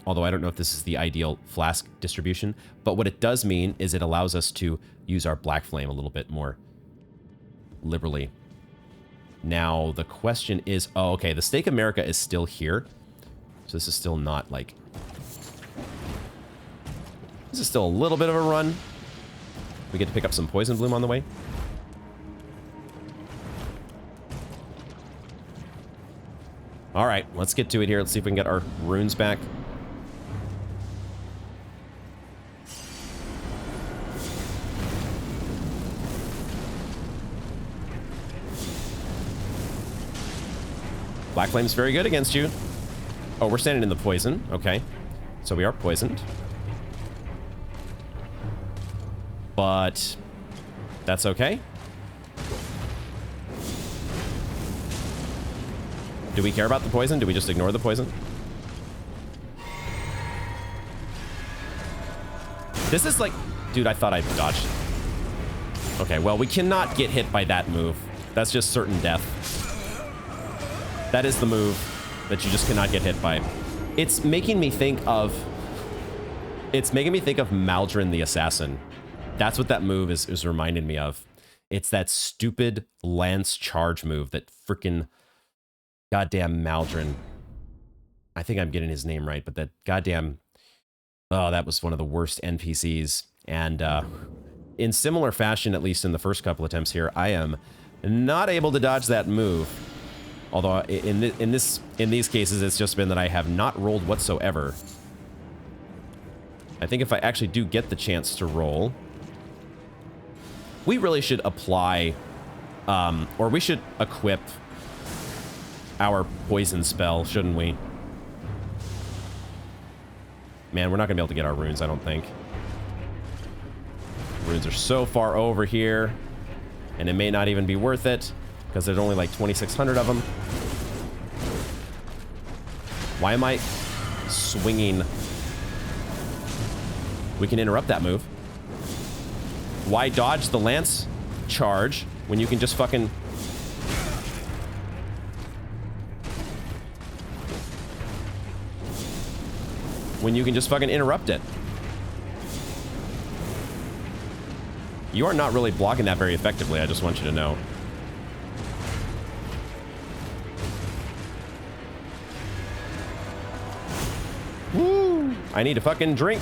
although I don't know if this is the ideal flask distribution, but what it does mean is it allows us to use our Black Flame a little bit more liberally. Now, the question is... Oh, okay, the Stake America is still here. So this is still not, like... This is still a little bit of a run. We get to pick up some Poison Bloom on the way. Alright, let's get to it here. Let's see if we can get our runes back. Black Flame's very good against you. Oh, we're standing in the poison. Okay. So we are poisoned. But that's okay. Do we care about the poison? Do we just ignore the poison? This is like... Dude, I thought I dodged. Okay, well, we cannot get hit by that move. That's just certain death. That is the move that you just cannot get hit by. It's making me think of... It's making me think of Maldrin the Assassin. That's what that move is reminding me of. It's that stupid lance charge move that freaking goddamn Maldrin. I think I'm getting his name right, but that goddamn... Oh, that was one of the worst NPCs. And in similar fashion, at least in the first couple attempts here, I am not able to dodge that move. Although in these cases, it's just been that I have not rolled whatsoever. I think if I actually do get the chance to roll, we really should apply, or we should equip our poison spell, shouldn't we? Man, we're not gonna be able to get our runes, I don't think. Runes are so far over here, and it may not even be worth it, because there's only like 2,600 of them. Why am I swinging? We can interrupt that move. Why dodge the lance charge when you can just fucking... When you can just fucking interrupt it. You are not really blocking that very effectively, I just want you to know. Woo! I need a fucking drink.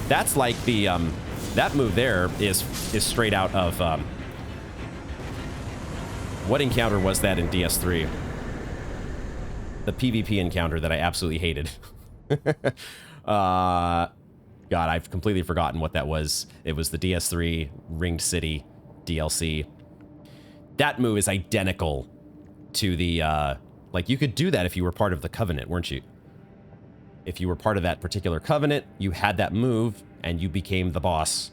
That's like the, that move there is straight out of, what encounter was that in DS3? The PvP encounter that I absolutely hated. God, I've completely forgotten what that was. It was the DS3 Ringed City DLC. That move is identical to the, like, you could do that if you were part of the Covenant, weren't you? If you were part of that particular Covenant, you had that move, and you became the boss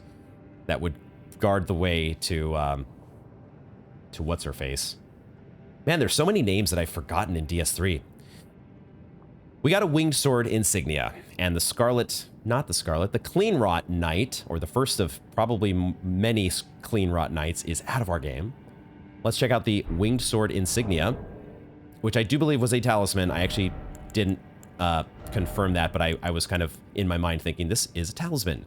that would guard the way to what's-her-face. Man, there's so many names that I've forgotten in DS3. We got a Winged Sword insignia, and the Scarlet, not the Scarlet, the Clean Rot Knight, or the first of probably many Clean Rot Knights, is out of our game. Let's check out the Winged Sword insignia, which I do believe was a talisman. I actually didn't confirm that, but I was kind of in my mind thinking this is a talisman.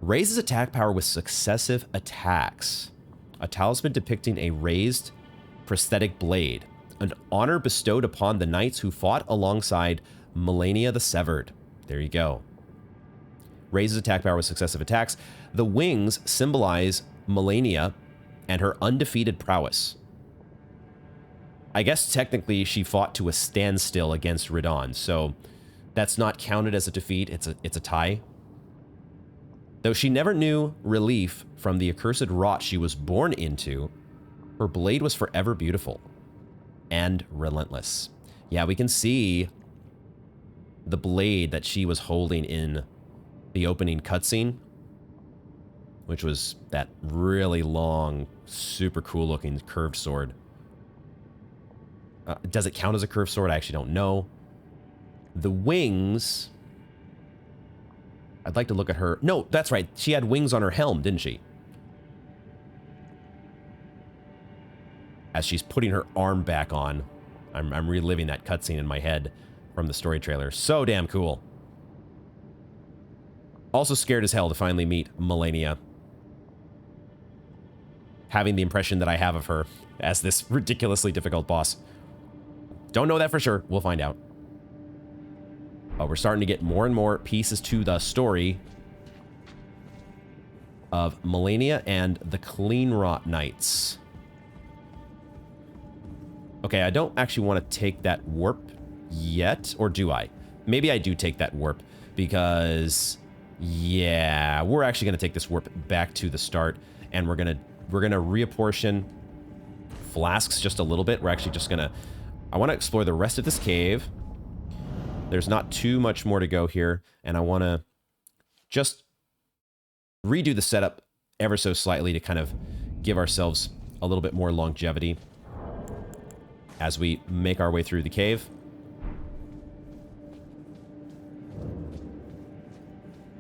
Raises attack power with successive attacks. A talisman depicting a raised prosthetic blade. An honor bestowed upon the knights who fought alongside Liurnia the Severed. There you go. Raises attack power with successive attacks. The wings symbolize Liurnia and her undefeated prowess. I guess technically she fought to a standstill against Radon, so that's not counted as a defeat. It's a tie. Though she never knew relief from the accursed rot she was born into, her blade was forever beautiful and relentless. Yeah, we can see the blade that she was holding in the opening cutscene, which was that really long, super cool looking curved sword. Does it count as a curved sword? I actually don't know. The wings... I'd like to look at her... No, that's right. She had wings on her helm, didn't she? As she's putting her arm back on. I'm reliving that cutscene in my head from the story trailer. So damn cool. Also scared as hell to finally meet Liurnia. Having the impression that I have of her as this ridiculously difficult boss. Don't know that for sure. We'll find out. But we're starting to get more and more pieces to the story of Liurnia and the Clean Rot Knights. Okay, I don't actually want to take that warp yet, or do I? Maybe I do take that warp because, yeah, we're actually going to take this warp back to the start, and we're gonna reapportion flasks just a little bit. We're actually just gonna... I want to explore the rest of this cave. There's not too much more to go here, and I want to just redo the setup ever so slightly to kind of give ourselves a little bit more longevity as we make our way through the cave.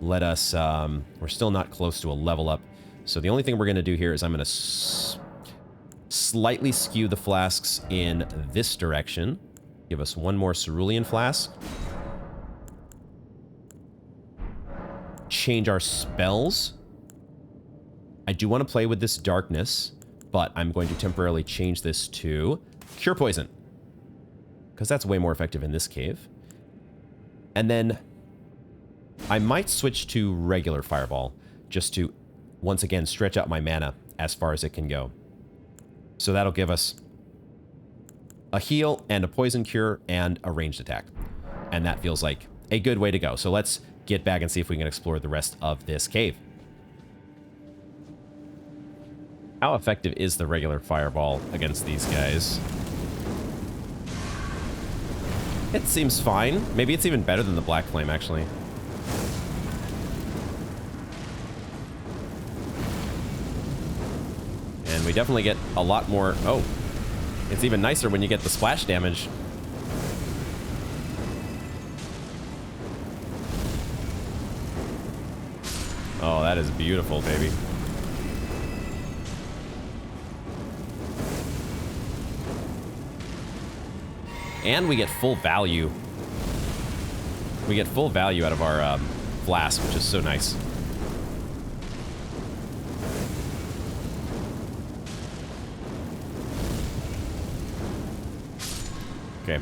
Let us, we're still not close to a level up, so the only thing we're going to do here is I'm going to slightly skew the flasks in this direction. Give us one more cerulean flask. Change our spells. I do want to play with this darkness, but I'm going to temporarily change this to Cure Poison, because that's way more effective in this cave. And then I might switch to regular Fireball, just to, once again, stretch out my mana as far as it can go. So that'll give us a heal and a poison cure and a ranged attack. And that feels like a good way to go. So let's get back and see if we can explore the rest of this cave. How effective is the regular Fireball against these guys? It seems fine. Maybe it's even better than the Black Flame, actually. And we definitely get a lot more... Oh, it's even nicer when you get the splash damage. Oh, that is beautiful, baby. And we get full value. We get full value out of our flask, which is so nice. Okay.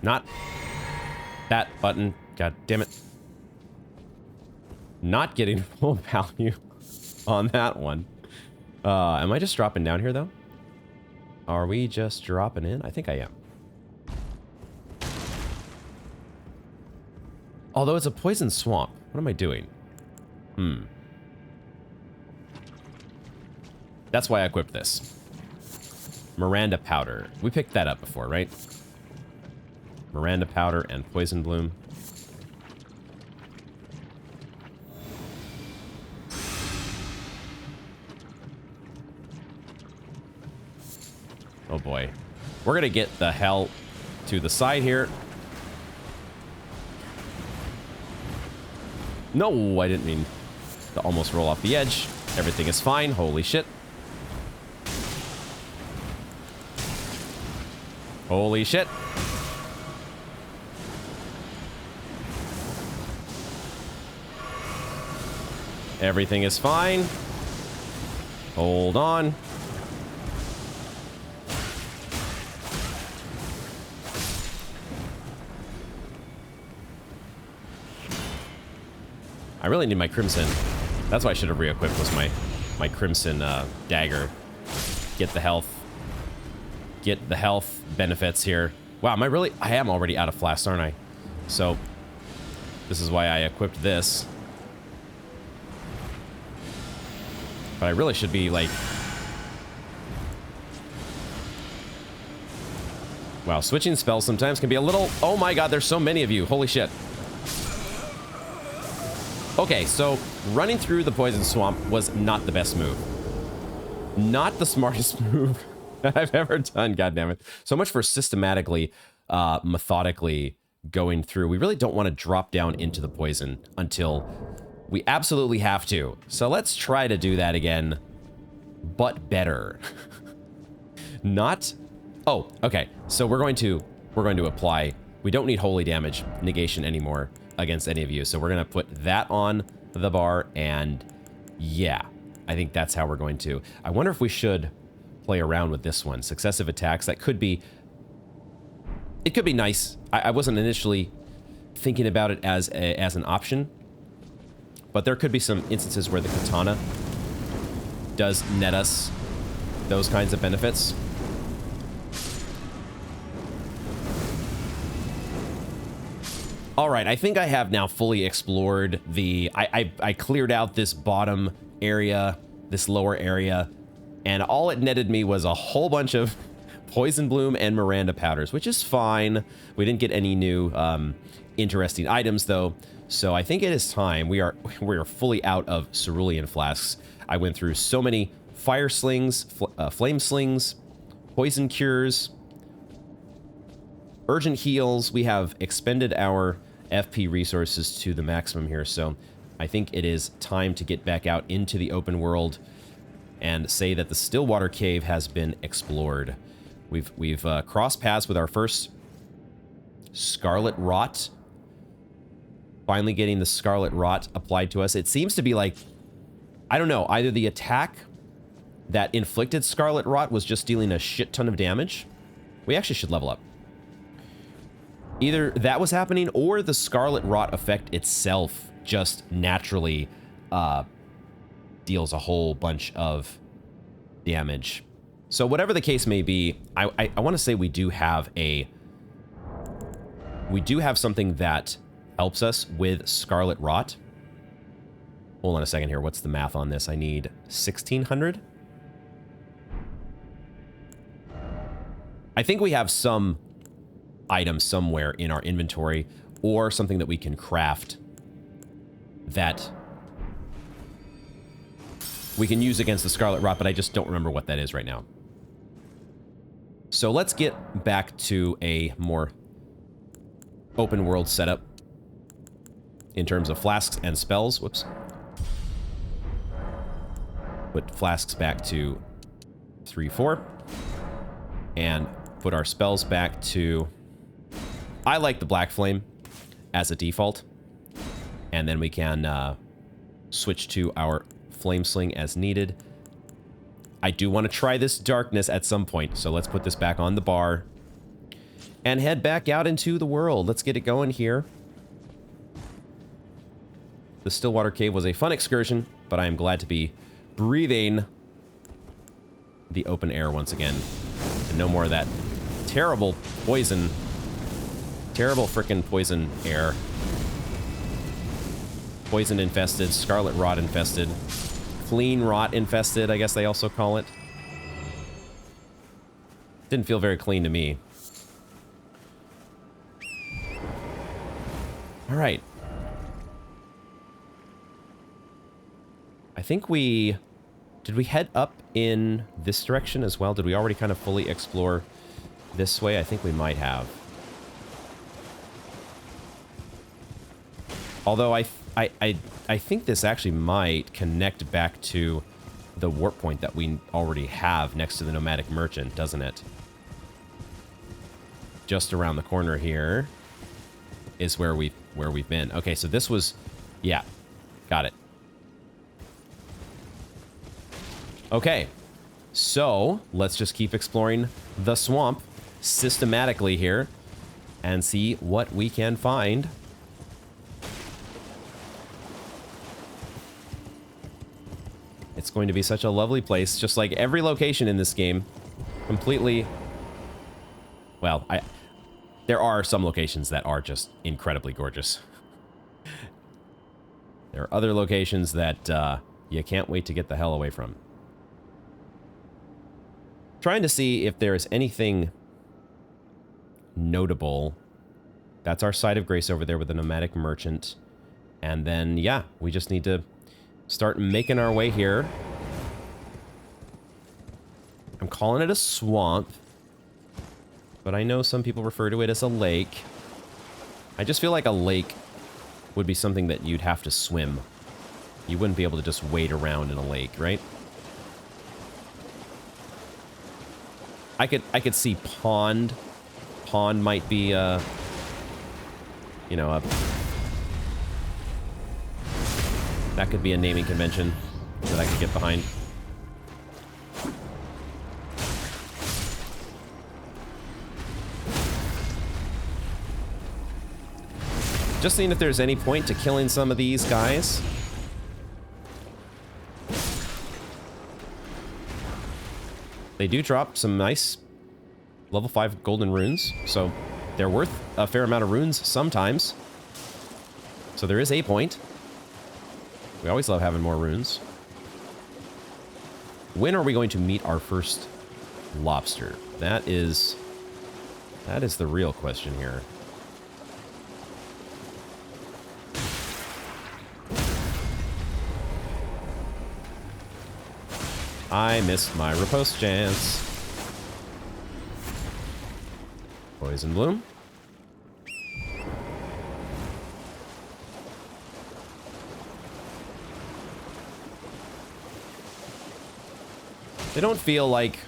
Not that button. God damn it. Not getting full value on that one. Am I just dropping down here, though? Are we just dropping in? I think I am. Although it's a poison swamp. What am I doing? That's why I equipped this. Miranda Powder. We picked that up before, right? Miranda Powder and Poison Bloom. Oh boy. We're gonna get the hell to the side here. No, I didn't mean to almost roll off the edge. Everything is fine. Holy shit. Holy shit. Everything is fine. Hold on. I really need my crimson. That's why I should have re-equipped was my crimson dagger. Get the health. Get the health benefits here. Wow, I am already out of flasks, aren't I? So this is why I equipped this. But I really should be like... Wow, switching spells sometimes can be a little... Oh my god, there's so many of you. Holy shit. Okay, so running through the poison swamp was not the best move. Not the smartest move I've ever done, goddammit. So much for systematically, methodically going through. We really don't want to drop down into the poison until we absolutely have to. So let's try to do that again, but better. Not... Oh, okay. So we're going to apply... We don't need holy damage negation anymore against any of you. So we're going to put that on the bar, and yeah, I think that's how we're going to. I wonder if we should play around with this one. Successive attacks, that could be... It could be nice. I wasn't initially thinking about it as an option, but there could be some instances where the katana does net us those kinds of benefits. All right, I think I have now fully explored the... I cleared out this bottom area, this lower area, and all it netted me was a whole bunch of poison bloom and Miranda powders, which is fine. We didn't get any new interesting items though, so I think it is time. We are fully out of cerulean flasks. I went through so many fire slings, flame slings, poison cures, urgent heals. We have expended our FP resources to the maximum here, so I think it is time to get back out into the open world and say that the Stillwater Cave has been explored. We've crossed paths with our first Scarlet Rot. Finally getting the Scarlet Rot applied to us. It seems to be like, I don't know, either the attack that inflicted Scarlet Rot was just dealing a shit ton of damage. We actually should level up. Either that was happening, or the Scarlet Rot effect itself just naturally deals a whole bunch of damage. So whatever the case may be, I want to say we do have something that helps us with Scarlet Rot. Hold on a second here. What's the math on this? I need 1,600. I think we have some item somewhere in our inventory, or something that we can craft that we can use against the Scarlet Rot, but I just don't remember what that is right now. So let's get back to a more open world setup in terms of flasks and spells. Whoops. Put flasks back to 3-4 and put our spells back to... I like the Black Flame as a default, and then we can switch to our Flame Sling as needed. I do want to try this Darkness at some point, so let's put this back on the bar and head back out into the world. Let's get it going here. The Stillwater Cave was a fun excursion, but I am glad to be breathing the open air once again. And no more of that terrible poison. Terrible frickin' poison air. Poison infested, Scarlet Rot infested, Clean Rot infested, I guess they also call it. Didn't feel very clean to me. All right. I think we... Did we head up in this direction as well? Did we already kind of fully explore this way? I think we might have. Although I think this actually might connect back to the warp point that we already have next to the Nomadic Merchant, doesn't it? Just around the corner here is where we've been. Okay, so this was... Yeah, got it. Okay, so let's just keep exploring the swamp systematically here and see what we can find. It's going to be such a lovely place, just like every location in this game. Completely... Well, there are some locations that are just incredibly gorgeous. There are other locations that you can't wait to get the hell away from. Trying to see if there is anything notable. That's our site of grace over there with the nomadic merchant. And then, yeah, we just need to start making our way here. I'm calling it a swamp, but I know some people refer to it as a lake. I just feel like a lake would be something that you'd have to swim. You wouldn't be able to just wade around in a lake, right? I could see pond. Pond might be you know, that could be a naming convention that I could get behind. Just seeing if there's any point to killing some of these guys. They do drop some nice level 5 golden runes, so they're worth a fair amount of runes sometimes. So there is a point. We always love having more runes. When are we going to meet our first lobster? That is the real question here. I missed my riposte chance. Poison bloom. They don't feel like,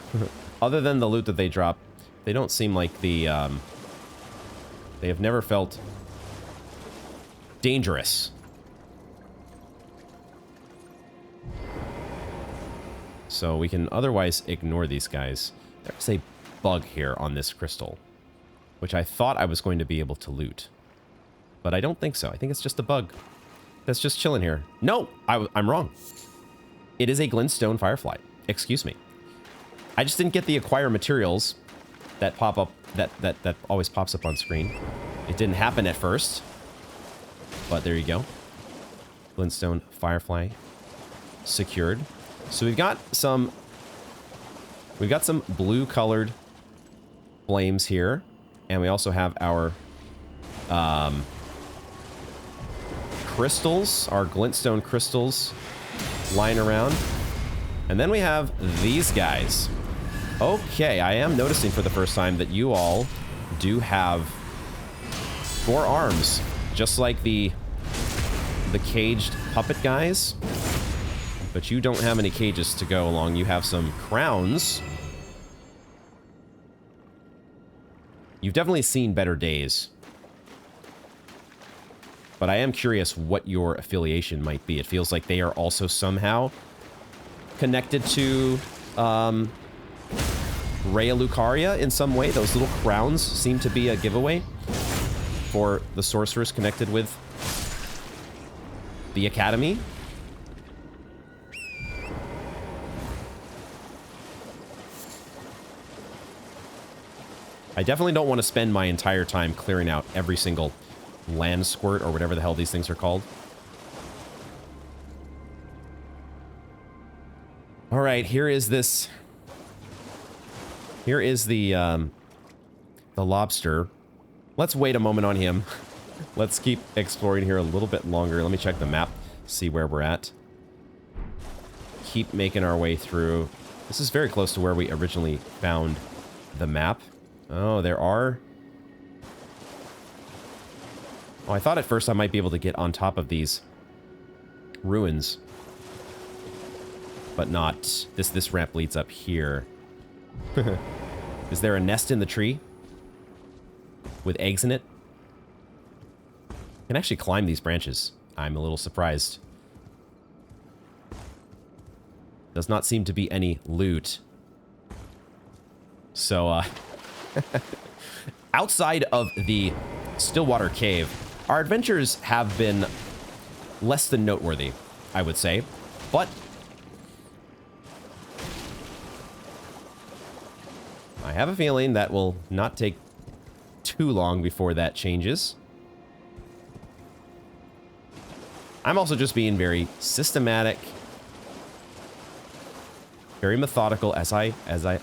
other than the loot that they drop, they don't seem like the, they have never felt dangerous. So we can otherwise ignore these guys. There's a bug here on this crystal, which I thought I was going to be able to loot. But I don't think so. I think it's just a bug that's just chilling here. No, I'm wrong. It is a glintstone firefly. Excuse me. I just didn't get the acquire materials that pop up, that always pops up on screen. It didn't happen at first, but there you go. Glintstone firefly secured. So we've got some blue colored flames here, and we also have our crystals, our glintstone crystals lying around. And then we have these guys. Okay, I am noticing for the first time that you all do have 4 arms, just like the caged puppet guys. But you don't have any cages to go along. You have some crowns. You've definitely seen better days. But I am curious what your affiliation might be. It feels like they are also somehow connected to Raya Lucaria in some way. Those little crowns seem to be a giveaway for the sorcerers connected with the Academy. I definitely don't want to spend my entire time clearing out every single land squirt or whatever the hell these things are called. All right, here is this. Here is the lobster. Let's wait a moment on him. Let's keep exploring here a little bit longer. Let me check the map, see where we're at. Keep making our way through. This is very close to where we originally found the map. Oh, there are... Oh, I thought at first I might be able to get on top of these ruins. But not. This ramp leads up here. Is there a nest in the tree? With eggs in it? I can actually climb these branches. I'm a little surprised. Does not seem to be any loot. So, outside of the Stillwater Cave, our adventures have been less than noteworthy, I would say. But I have a feeling that will not take too long before that changes. I'm also just being very systematic, very methodical, as I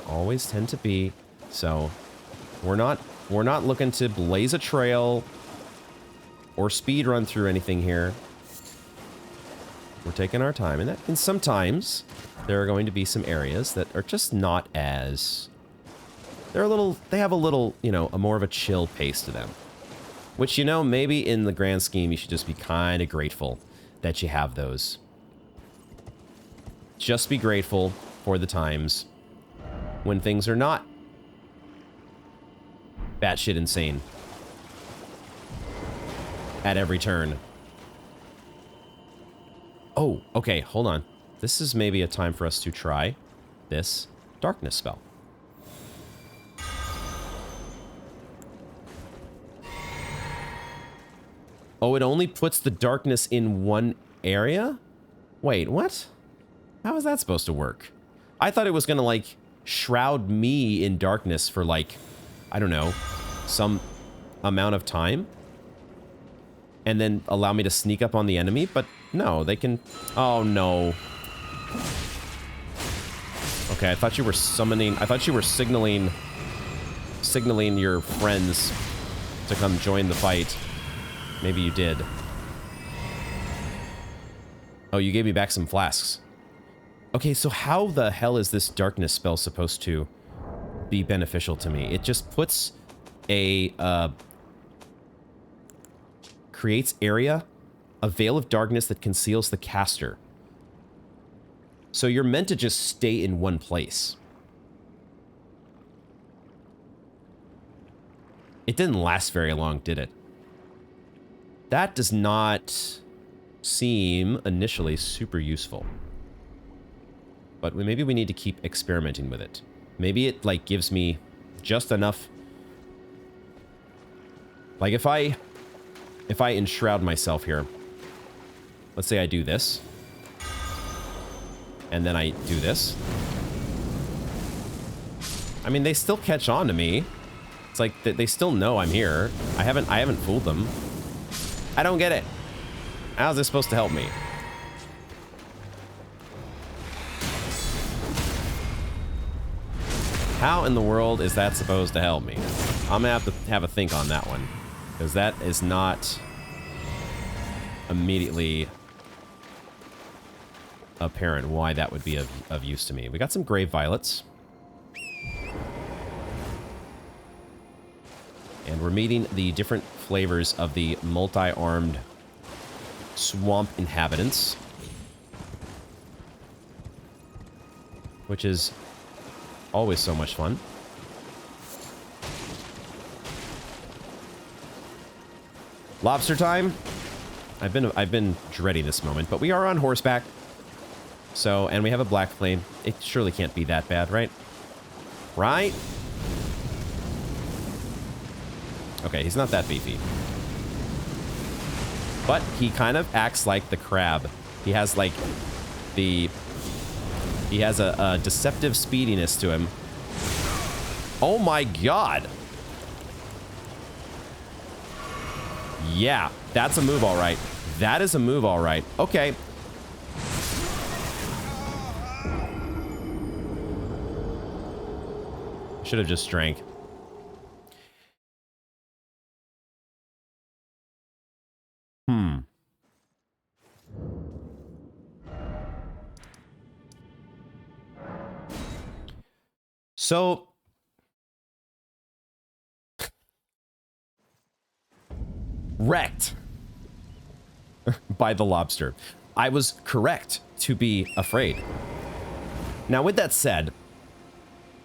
always tend to be. So we're not looking to blaze a trail or speed run through anything here. We're taking our time, and sometimes there are going to be some areas that are just not as, they have a little, you know, a more of a chill pace to them. Which, you know, maybe in the grand scheme, you should just be kind of grateful that you have those. Just be grateful for the times when things are not batshit insane at every turn. Oh, okay, hold on. This is maybe a time for us to try this darkness spell. Oh, it only puts the darkness in one area? Wait, what? How is that supposed to work? I thought it was gonna, like, shroud me in darkness for, like, I don't know, some amount of time? And then allow me to sneak up on the enemy? But no, they can... Oh, no. Okay, I thought you were summoning... I thought you were signaling your friends to come join the fight. Maybe you did. Oh, you gave me back some flasks. Okay, so how the hell is this darkness spell supposed to be beneficial to me? It just puts a, creates area, a veil of darkness that conceals the caster. So you're meant to just stay in one place. It didn't last very long, did it? That does not seem initially super useful. But maybe we need to keep experimenting with it. Maybe it, like, gives me just enough. Like, if I enshroud myself here, let's say I do this, and then I do this. I mean, they still catch on to me. It's like they still know I'm here. I haven't fooled them. I don't get it. How's this supposed to help me? How in the world is that supposed to help me? I'm gonna have to have a think on that one, because that is not immediately apparent why that would be of use to me. We got some grave violets. And we're meeting the different flavors of the multi-armed swamp inhabitants, which is always so much fun. Lobster time. I've been dreading this moment, but we are on horseback. So, and we have a black flame. It surely can't be that bad, right? Right? Okay, he's not that beefy. But he kind of acts like the crab. He has, like, he has a deceptive speediness to him. Oh my god! Yeah, that's a move all right. That is a move all right. Okay. Should have just drank. So, wrecked by the lobster. I was correct to be afraid. Now, with that said,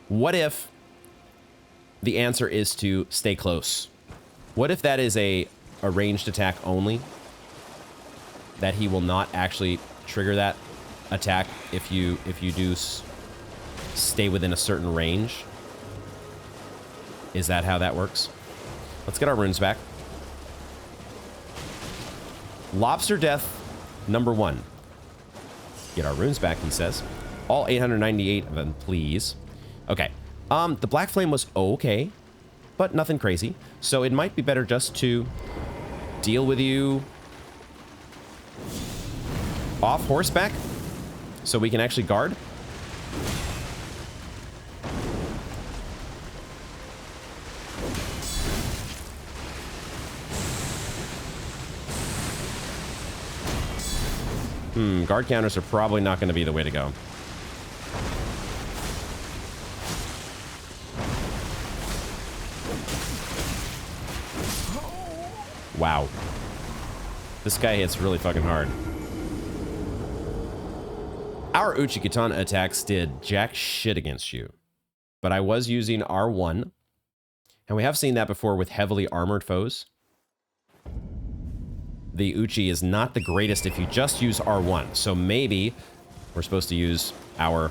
what if the answer is to stay close? What if that is a ranged attack only? That he will not actually trigger that? attack if you do stay within a certain range. Is that how that works? Let's get our runes back. Lobster death number 1. Get our runes back, he says. All 898 of them, please. Okay. The black flame was okay, but nothing crazy. So it might be better just to deal with you off horseback so we can actually guard. Guard counters are probably not going to be the way to go. Wow. This guy hits really fucking hard. Our Uchikatana attacks did jack shit against you. But I was using R1. And we have seen that before with heavily armored foes. The Uchi is not the greatest if you just use R1. So maybe we're supposed to use our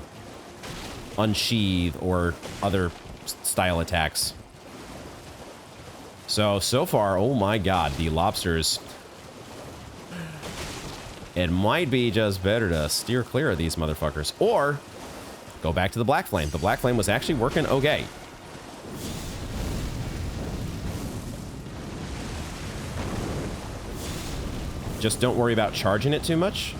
Unsheath or other style attacks. So far, oh my god, the lobsters. It might be just better to steer clear of these motherfuckers. Or go back to the Black Flame. The Black Flame was actually working okay. Just don't worry about charging it too much.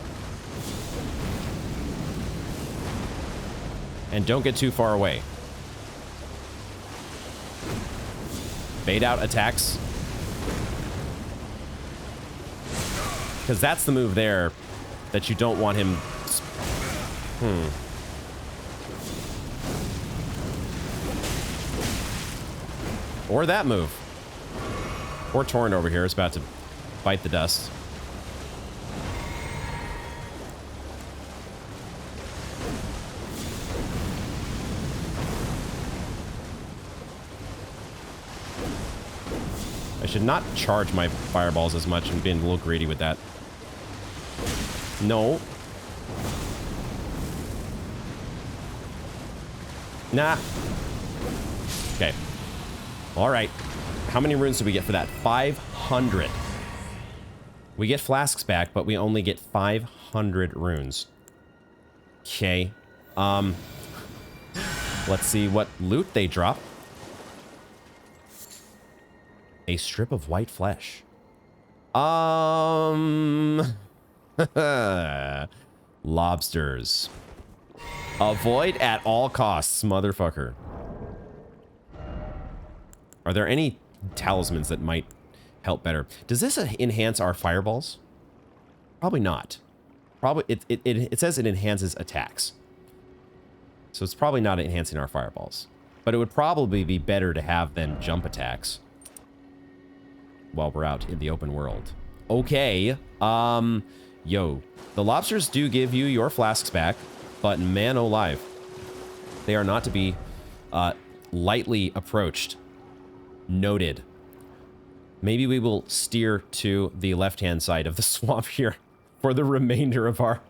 And don't get too far away. Bait out attacks. Because that's the move there that you don't want him... Or that move. Or Torrent over here is about to bite the dust. I should not charge my fireballs as much. I'm being a little greedy with that. No. Nah. Okay. All right. How many runes do we get for that? 500. We get flasks back, but we only get 500 runes. Okay. Let's see what loot they drop. A strip of white flesh. Lobsters. Avoid at all costs, motherfucker. Are there any talismans that might help better? Does this enhance our fireballs? Probably not. Probably it says it enhances attacks. So it's probably not enhancing our fireballs. But it would probably be better to have than jump attacks while we're out in the open world. Okay. Yo. The lobsters do give you your flasks back, but man alive, they are not to be lightly approached. Noted. Maybe we will steer to the left-hand side of the swamp here for the remainder of our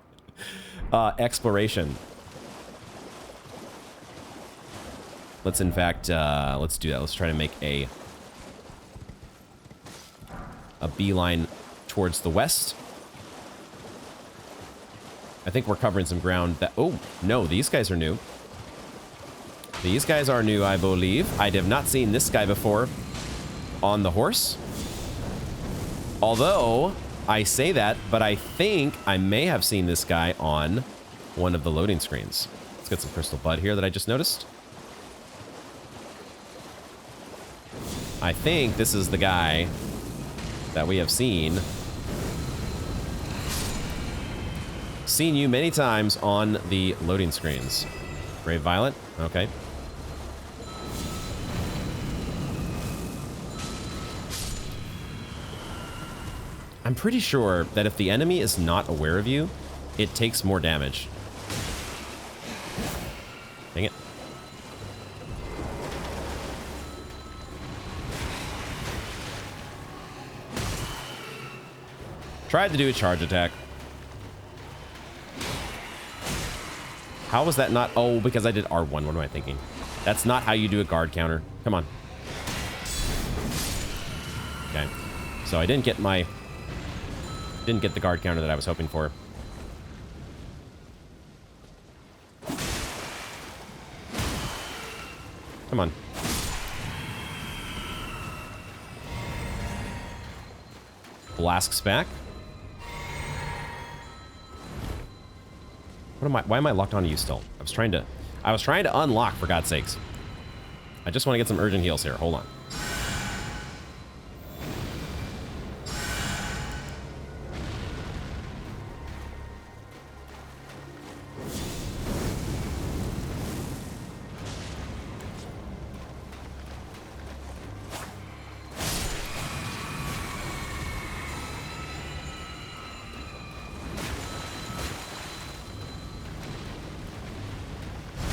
exploration. Let's in fact, let's do that. Let's try to make a beeline towards the west. I think we're covering some ground that... Oh, no, these guys are new. These guys are new, I believe. I have not seen this guy before on the horse. Although, I say that, but I think I may have seen this guy on one of the loading screens. Let's get some crystal bud here that I just noticed. I think this is the guy that we have seen you many times on the loading screens. Brave Violet, okay. I'm pretty sure that if the enemy is not aware of you, it takes more damage. Dang it. Tried to do a charge attack. How was that not? Oh, because I did R1. What am I thinking? That's not how you do a guard counter. Come on. Okay. So I didn't get the guard counter that I was hoping for. Come on. Blask's back. Why am I locked onto you still? I was trying to unlock, for God's sakes. I just want to get some urgent heals here. Hold on.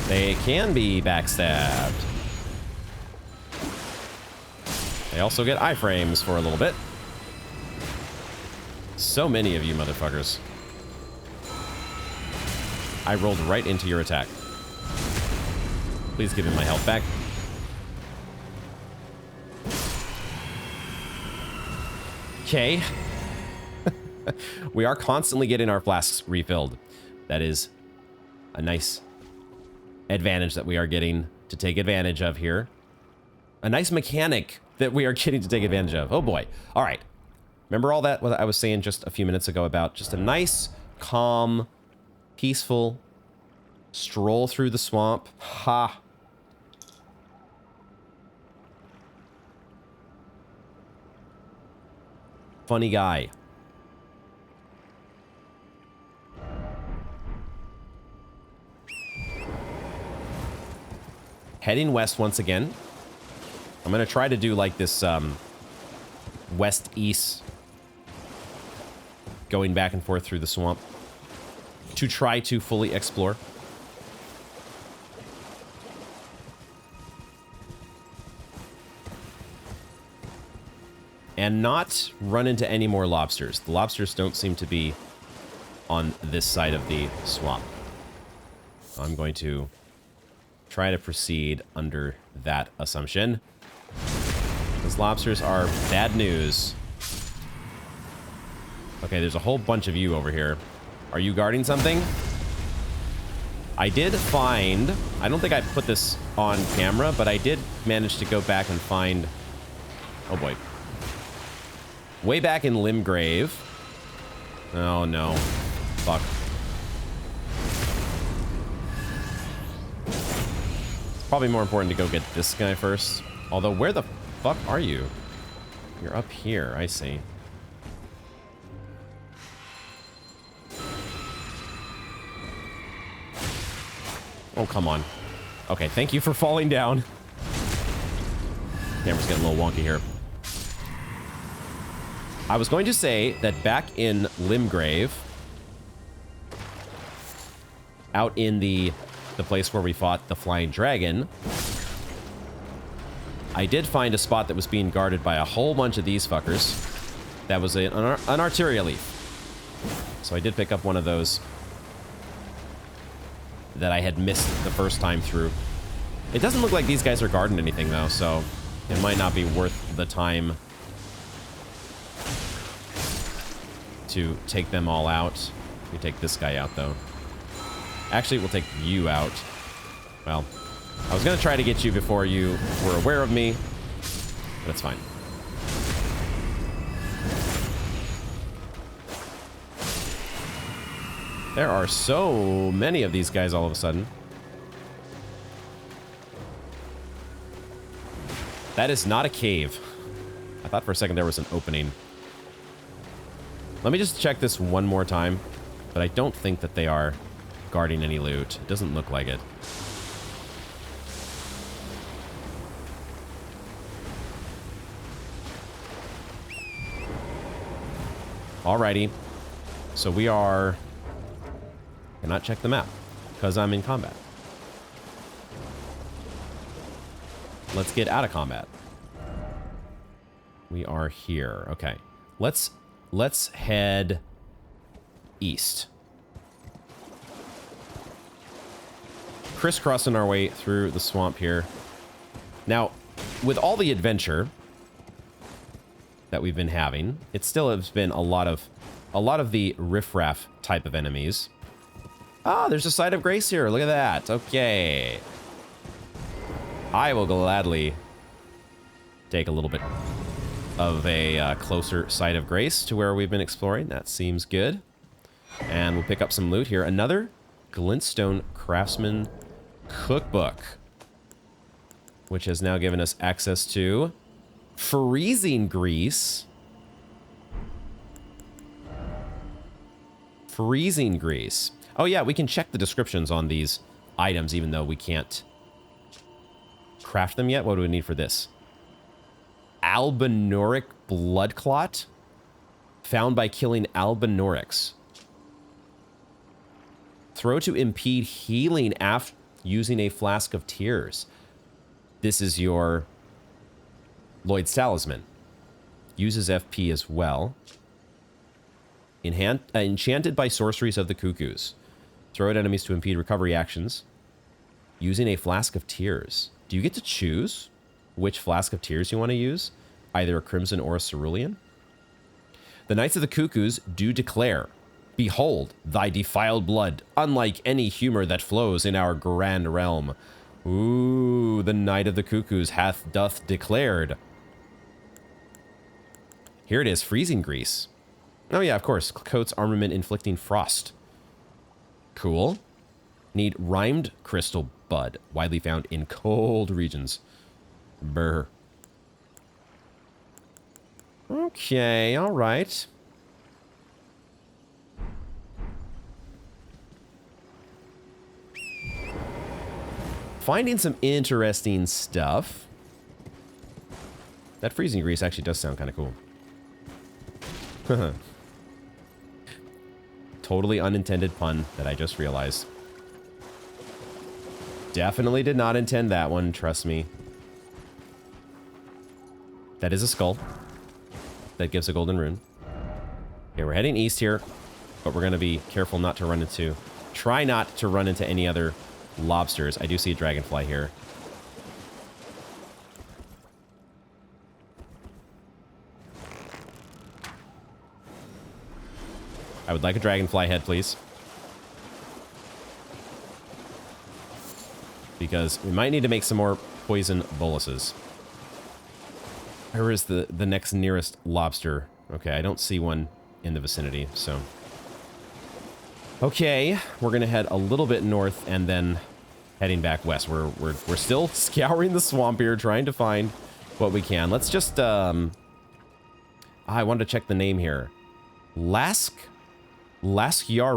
They can be backstabbed. They also get iframes for a little bit. So many of you motherfuckers. I rolled right into your attack. Please give me my health back. Okay. We are constantly getting our flasks refilled. That is a nice advantage that we are getting to take advantage of here. A nice mechanic that we are getting to take advantage of. Oh boy. All right. Remember all that what I was saying just a few minutes ago about just a nice, calm, peaceful stroll through the swamp. Ha. Funny guy. Heading west once again. I'm going to try to do like this west-east going back and forth through the swamp to try to fully explore. And not run into any more lobsters. The lobsters don't seem to be on this side of the swamp. I'm going to try to proceed under that assumption. Because lobsters are bad news. Okay, there's a whole bunch of you over here. Are you guarding something? I did find... I don't think I put this on camera, but I did manage to go back and find... Oh boy. Way back in Limgrave. Oh no. Fuck. Probably more important to go get this guy first. Although, where the fuck are you? You're up here, I see. Oh, come on. Okay, thank you for falling down. Camera's getting a little wonky here. I was going to say that back in Limgrave, out in the place where we fought the flying dragon, I did find a spot that was being guarded by a whole bunch of these fuckers. That was an arteria leaf. So I did pick up one of those that I had missed the first time through. It doesn't look like these guys are guarding anything though, so it might not be worth the time to take them all out. We take this guy out though. Actually, we'll take you out. Well, I was going to try to get you before you were aware of me, but it's fine. There are so many of these guys all of a sudden. That is not a cave. I thought for a second there was an opening. Let me just check this one more time, but I don't think that they are guarding any loot. It doesn't look like it. Alrighty. So we are... Cannot check the map because I'm in combat. Let's get out of combat. We are here. Okay. Let's head east. crisscrossing our way through the swamp here. Now, with all the adventure that we've been having, it still has been a lot of the riffraff type of enemies. Ah, there's a site of grace here. Look at that. Okay. I will gladly take a little bit of a closer site of grace to where we've been exploring. That seems good. And we'll pick up some loot here. Another Glintstone Craftsman Cookbook, which has now given us access to freezing grease. Freezing grease. Oh yeah, we can check the descriptions on these items even though we can't craft them yet. What do we need for this? Albinoric blood clot found by killing albinorics. Throw to impede healing after using a flask of tears. This is your Lloyd's Talisman. Uses FP as well. Enchanted by sorceries of the cuckoos. Throw at enemies to impede recovery actions. Using a flask of tears. Do you get to choose which flask of tears you want to use? Either a crimson or a cerulean? The Knights of the Cuckoos do declare, behold, thy defiled blood, unlike any humor that flows in our grand realm. Ooh, the Knight of the Cuckoos doth declared. Here it is, freezing grease. Oh yeah, of course, coats armament inflicting frost. Cool. Need rhymed crystal bud, widely found in cold regions. Brr. Okay, all right. Finding some interesting stuff. That freezing grease actually does sound kind of cool. Totally unintended pun that I just realized. Definitely did not intend that one, trust me. That is a skull. That gives a golden rune. Okay, we're heading east here, but we're going to be careful not to run into... Try not to run into any other lobsters. I do see a dragonfly here. I would like a dragonfly head, please. Because we might need to make some more poison boluses. Where is the next nearest lobster? Okay, I don't see one in the vicinity, so... Okay, we're gonna head a little bit north and then heading back west. We're still scouring the swamp here, trying to find what we can. Let's just, I wanted to check the name here. Laskyar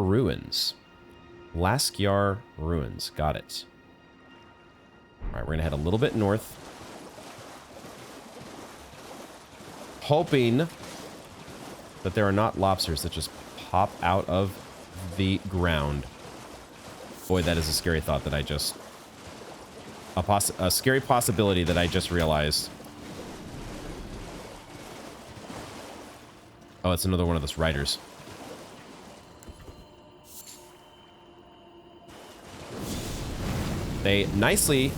Ruins. Laskyar Ruins. Got it. Alright, we're gonna head a little bit north. Hoping that there are not lobsters that just pop out of the ground. Boy, that is a scary thought that I just... A scary possibility that I just realized. Oh, it's another one of those riders. They nicely,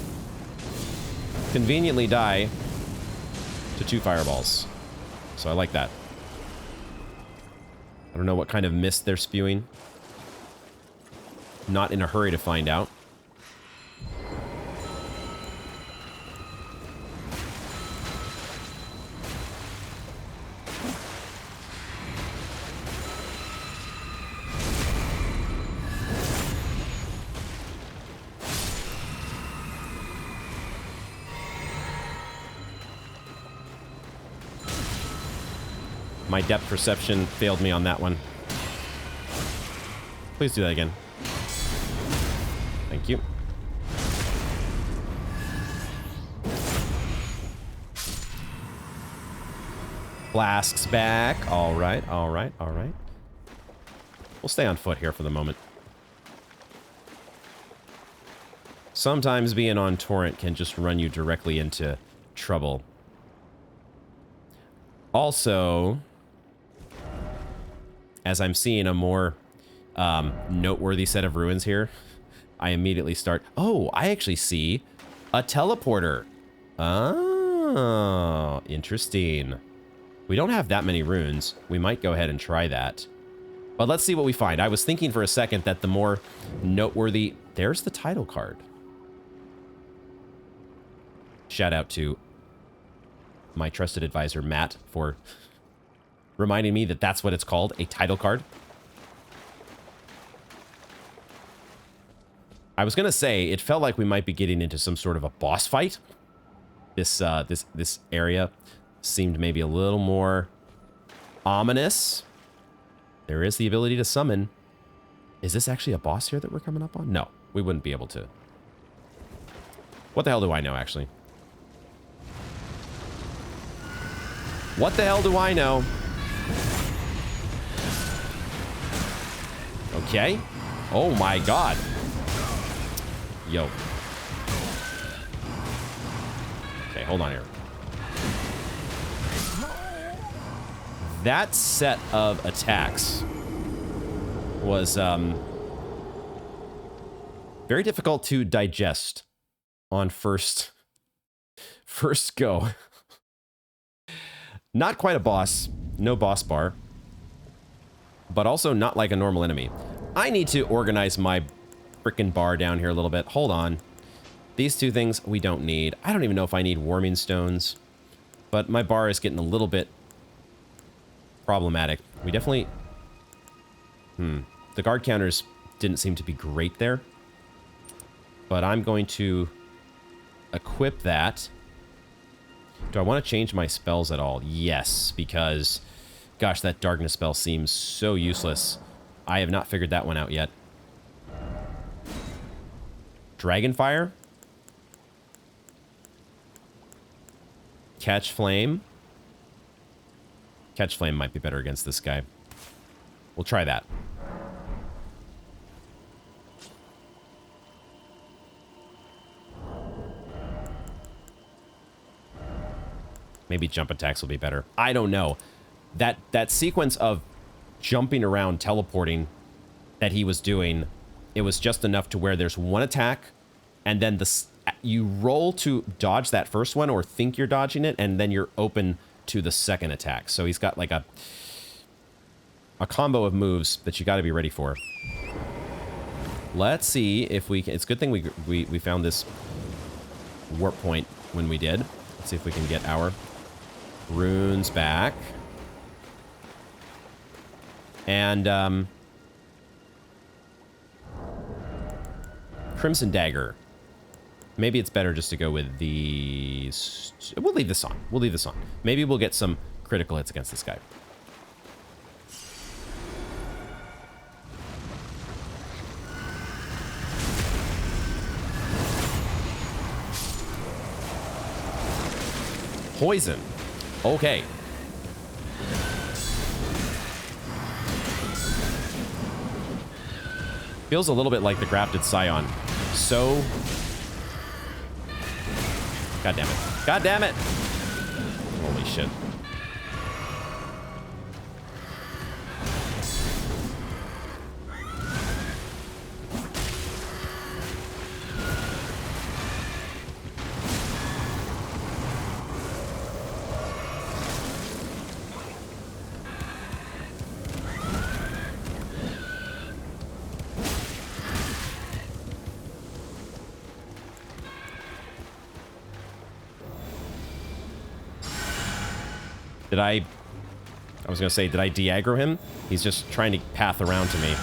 conveniently die to 2 fireballs. So I like that. I don't know what kind of mist they're spewing. Not in a hurry to find out. My depth perception failed me on that one. Please do that again. Thank you. Flask's back. All right, all right, all right. We'll stay on foot here for the moment. Sometimes being on torrent can just run you directly into trouble. Also, as I'm seeing a more noteworthy set of ruins here, I immediately start... Oh, I actually see a teleporter. Oh, interesting. We don't have that many runes. We might go ahead and try that. But let's see what we find. I was thinking for a second that the more noteworthy... There's the title card. Shout out to my trusted advisor, Matt, for reminding me that that's what it's called, a title card. I was gonna say, it felt like we might be getting into some sort of a boss fight. This area seemed maybe a little more ominous. There is the ability to summon. Is this actually a boss here that we're coming up on? No, we wouldn't be able to. What the hell do I know, actually? What the hell do I know? Okay. Oh my god. Yo. Okay, hold on here. That set of attacks was very difficult to digest on first go. Not quite a boss, no boss bar, but also not like a normal enemy. I need to organize my frickin' bar down here a little bit. Hold on. These two things we don't need. I don't even know if I need warming stones, but my bar is getting a little bit problematic. We definitely... The guard counters didn't seem to be great there, but I'm going to equip that. Do I want to change my spells at all? Yes, because, gosh, that darkness spell seems so useless. I have not figured that one out yet. Dragonfire? Catch Flame? Catch Flame might be better against this guy. We'll try that. Maybe jump attacks will be better. I don't know. That sequence of jumping around, teleporting that he was doing, it was just enough to where there's one attack, and then you roll to dodge that first one or think you're dodging it, and then you're open to the second attack. So he's got like a combo of moves that you got to be ready for. Let's see if we can... It's a good thing we found this warp point when we did. Let's see if we can get our runes back. And, Crimson Dagger. Maybe it's better just to go with the... We'll leave this on. We'll leave this on. Maybe we'll get some critical hits against this guy. Poison. Okay. Feels a little bit like the Grafted Scion. So... God damn it. God damn it! Holy shit. I was gonna say, did I de-aggro him? He's just trying to path around to me.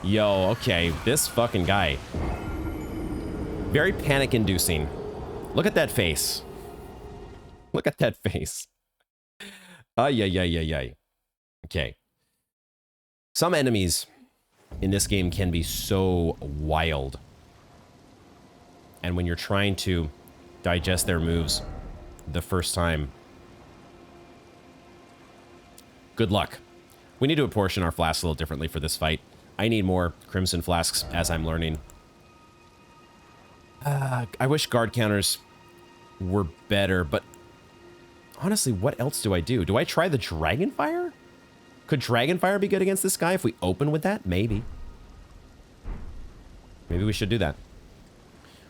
Yo, okay, this fucking guy. Very panic-inducing. Look at that face. Look at that face. Ay, ay, ay, ay, ay. Okay. Some enemies in this game can be so wild. And when you're trying to digest their moves the first time, Good luck. We need to apportion our flasks a little differently for this fight. I need more crimson flasks as I'm learning. I wish guard counters were better, but honestly, what else do I do? Do I try the Dragonfire? Could Dragonfire be good against this guy if we open with that? Maybe. Maybe we should do that.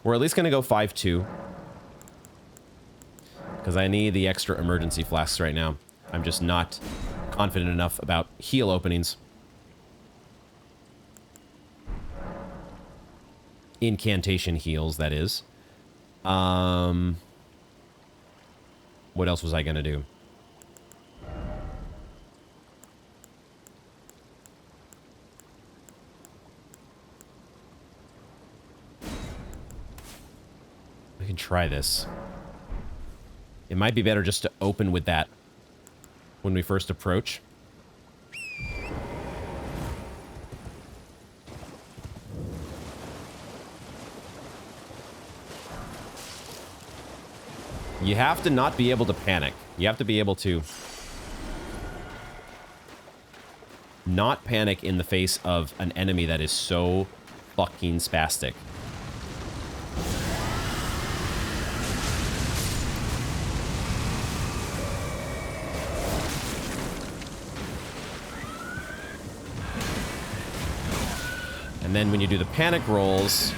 We're at least going to go 5-2. Because I need the extra emergency flasks right now. I'm just not confident enough about heal openings. Incantation heals, that is. What else was I going to do? We can try this. It might be better just to open with that when we first approach. You have to not be able to panic. You have to be able to not panic in the face of an enemy that is so fucking spastic. And then when you do the panic rolls...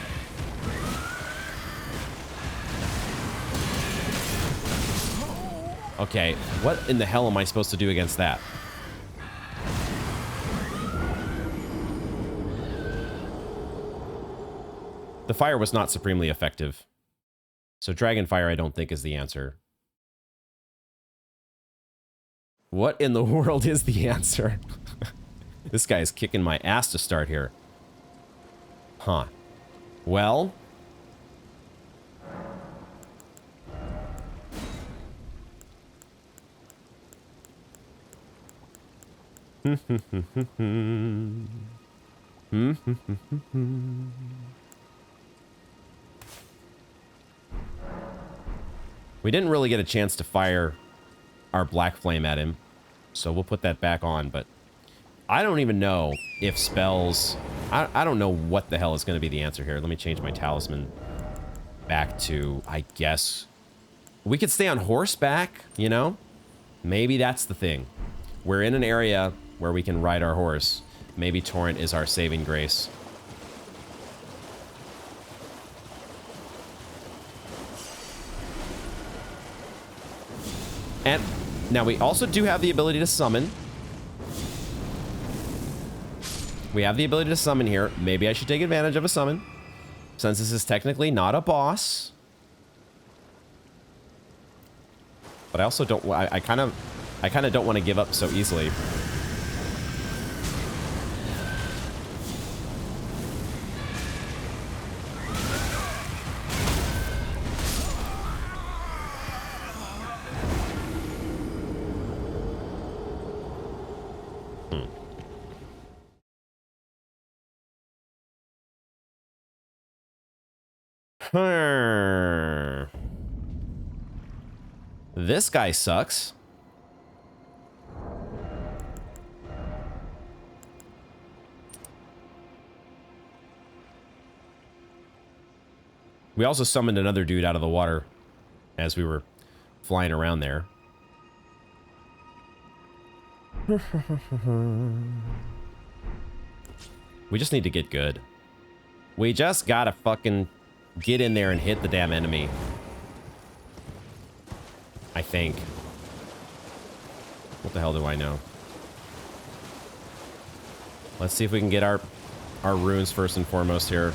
Okay, what in the hell am I supposed to do against that? The fire was not supremely effective. So Dragonfire I don't think is the answer. What in the world is the answer? This guy is kicking my ass to start here. Huh. Well... We didn't really get a chance to fire our black flame at him, so we'll put that back on, but I don't even know if spells... I don't know what the hell is going to be the answer here. Let me change my talisman back to, I guess... We could stay on horseback, you know? Maybe that's the thing. We're in an area where we can ride our horse. Maybe Torrent is our saving grace. And now we also do have the ability to summon. We have the ability to summon here. Maybe I should take advantage of a summon, since this is technically not a boss. But I also don't... I kind of don't want to give up so easily. This guy sucks. We also summoned another dude out of the water as we were flying around there. We just need to get good. We just gotta fucking get in there and hit the damn enemy. I think. What the hell do I know? Let's see if we can get our runes first and foremost here.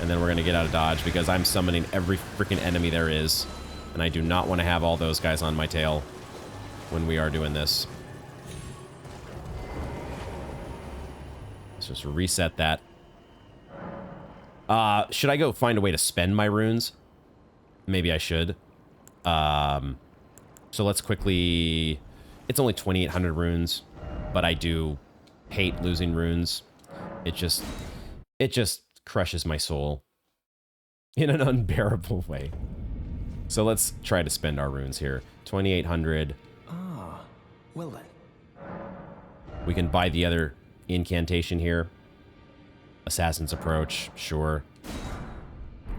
And then we're going to get out of dodge because I'm summoning every freaking enemy there is. And I do not want to have all those guys on my tail when we are doing this. Let's just reset that. Should I go find a way to spend my runes? Maybe I should. So let's quickly... It's only 2,800 runes, but I do hate losing runes. It just crushes my soul in an unbearable way. So let's try to spend our runes here. 2,800. Ah, well then. We can buy the other incantation here. Assassin's Approach, sure.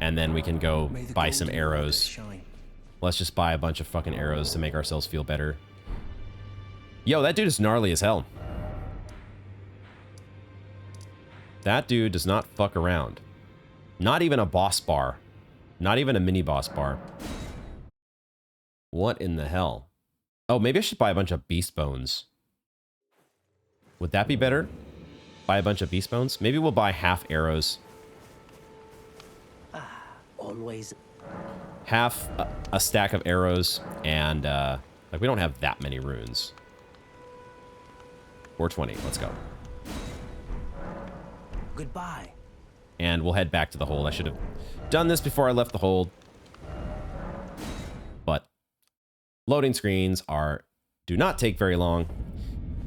And then we can go buy some arrows. Let's just buy a bunch of fucking arrows to make ourselves feel better. Yo, that dude is gnarly as hell. That dude does not fuck around. Not even a boss bar. Not even a mini boss bar. What in the hell? Oh, maybe I should buy a bunch of beast bones. Would that be better? Buy a bunch of beast bones? Maybe we'll buy half arrows. Always. Half a stack of arrows, and like we don't have that many runes. 420, let's go. Goodbye. And we'll head back to the hold. I should have done this before I left the hold. But loading screens do not take very long.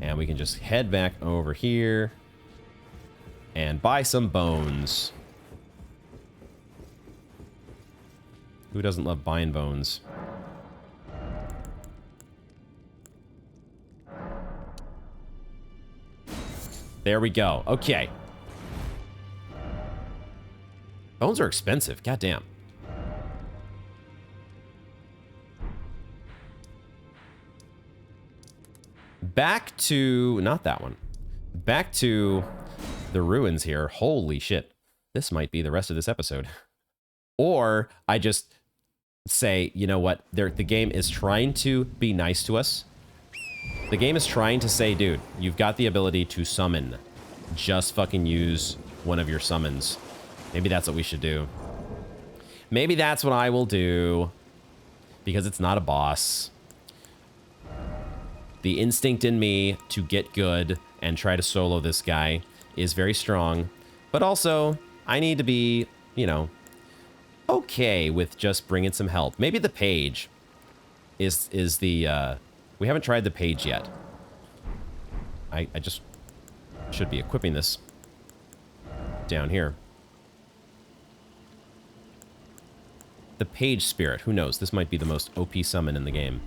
And we can just head back over here and buy some bones. Who doesn't love buying bones? There we go. Okay. Bones are expensive. Goddamn. Back to... not that one. Back to the ruins here. Holy shit. This might be the rest of this episode. Or I just say, you know what? The game is trying to be nice to us. The game is trying to say, dude, you've got the ability to summon. Just fucking use one of your summons. Maybe that's what we should do. Maybe that's what I will do. Because it's not a boss. The instinct in me to get good and try to solo this guy is very strong. But also, I need to be, you know, okay with just bringing some help. Maybe the page is the... we haven't tried the page yet. I just should be equipping this down here. The page spirit. Who knows? This might be the most OP summon in the game.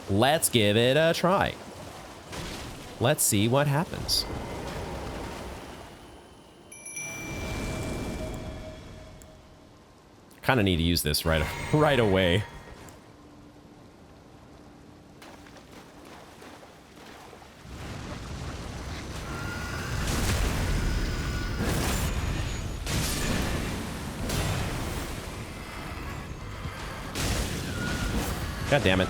Let's give it a try. Let's see what happens. Kind of need to use this right away. God damn it.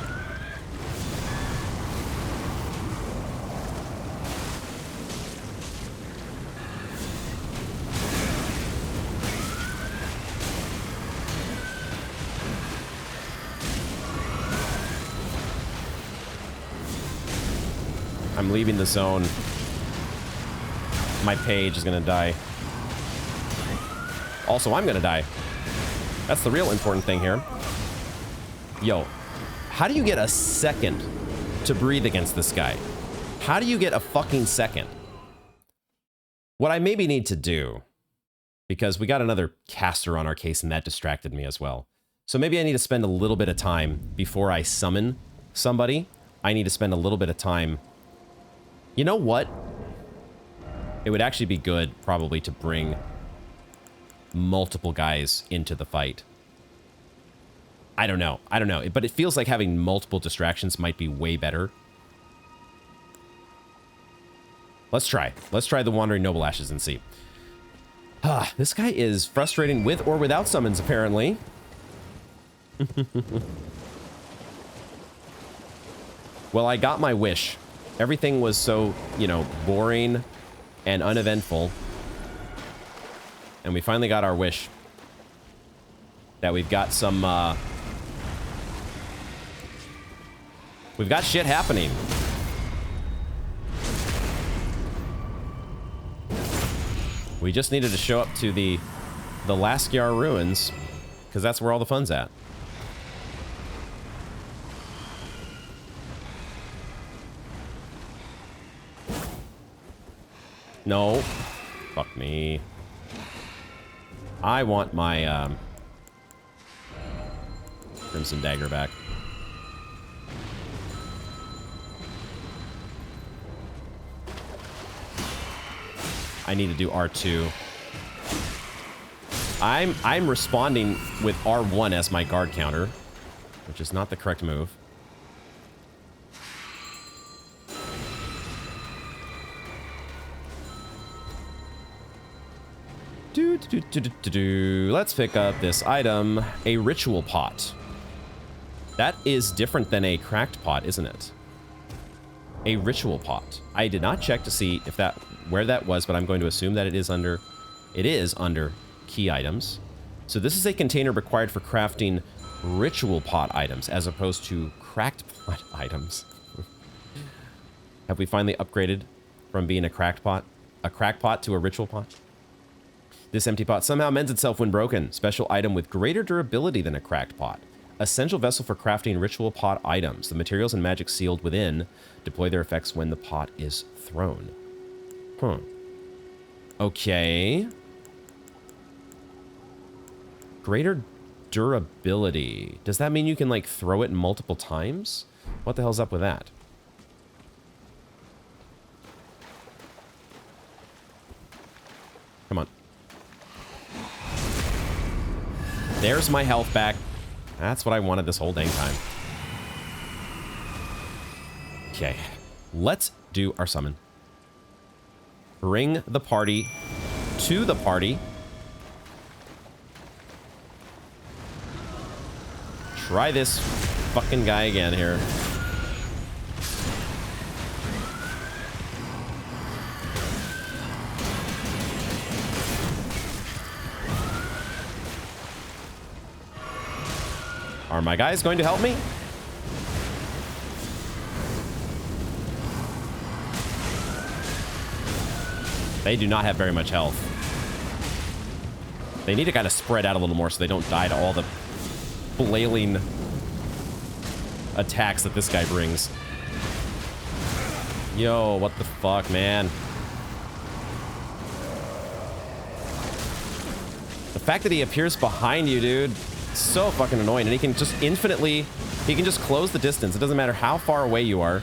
I'm leaving the zone. My page is gonna die. Also, I'm gonna die. That's the real important thing here. Yo, how do you get a second to breathe against this guy? How do you get a fucking second? What I maybe need to do, because we got another caster on our case and that distracted me as well. So maybe I need to spend a little bit of time before I summon somebody. I need to spend a little bit of time. You know what? It would actually be good probably to bring multiple guys into the fight. I don't know. I don't know. But it feels like having multiple distractions might be way better. Let's try. Let's try the Wandering Noble Ashes and see. This guy is frustrating with or without summons, apparently. Well, I got my wish. Everything was so, you know, boring and uneventful. And we finally got our wish. That we've got some, we've got shit happening. We just needed to show up to the Laskyar Ruins, because that's where all the fun's at. No. Fuck me. I want my, Crimson Dagger back. I need to do R2. I'm responding with R1 as my guard counter, which is not the correct move. Let's pick up this item, a ritual pot. That is different than a cracked pot, isn't it? A ritual pot. I did not check to see if where that was, but I'm going to assume that it is under key items. So this is a container required for crafting ritual pot items as opposed to cracked pot items. Have we finally upgraded from being a cracked pot to a ritual pot? This empty pot somehow mends itself when broken. Special item with greater durability than a cracked pot. Essential vessel for crafting ritual pot items. The materials and magic sealed within deploy their effects when the pot is thrown. Huh. Okay. Greater durability. Does that mean you can, like, throw it multiple times? What the hell's up with that? Come on. There's my health back. That's what I wanted this whole dang time. Okay. Let's do our summon. Bring the party to the party. Try this fucking guy again here. Are my guys going to help me? They do not have very much health. They need to kind of spread out a little more so they don't die to all the flailing attacks that this guy brings. Yo, what the fuck, man? The fact that he appears behind you, dude, so fucking annoying. And he can just infinitely, he can just close the distance. It doesn't matter how far away you are.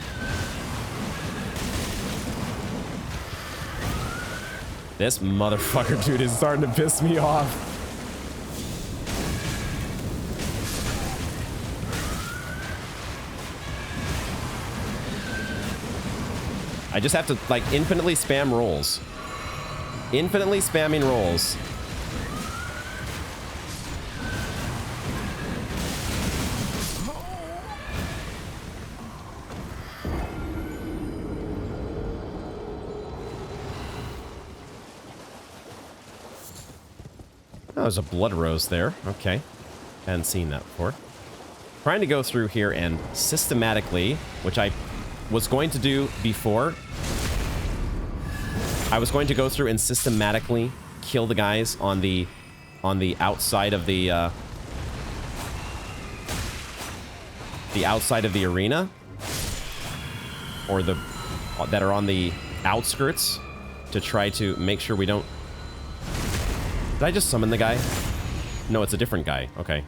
This motherfucker, dude, is starting to piss me off. I just have to, like, infinitely spam rolls. Infinitely spamming rolls. Oh, there's a blood rose there. Okay. Hadn't seen that before. Trying to go through here and systematically, which I was going to do before. I was going to go through and systematically kill the guys on the outside of the outside of the arena, or that are on the outskirts, to try to make sure we don't. Did I just summon the guy? No, it's a different guy. Okay.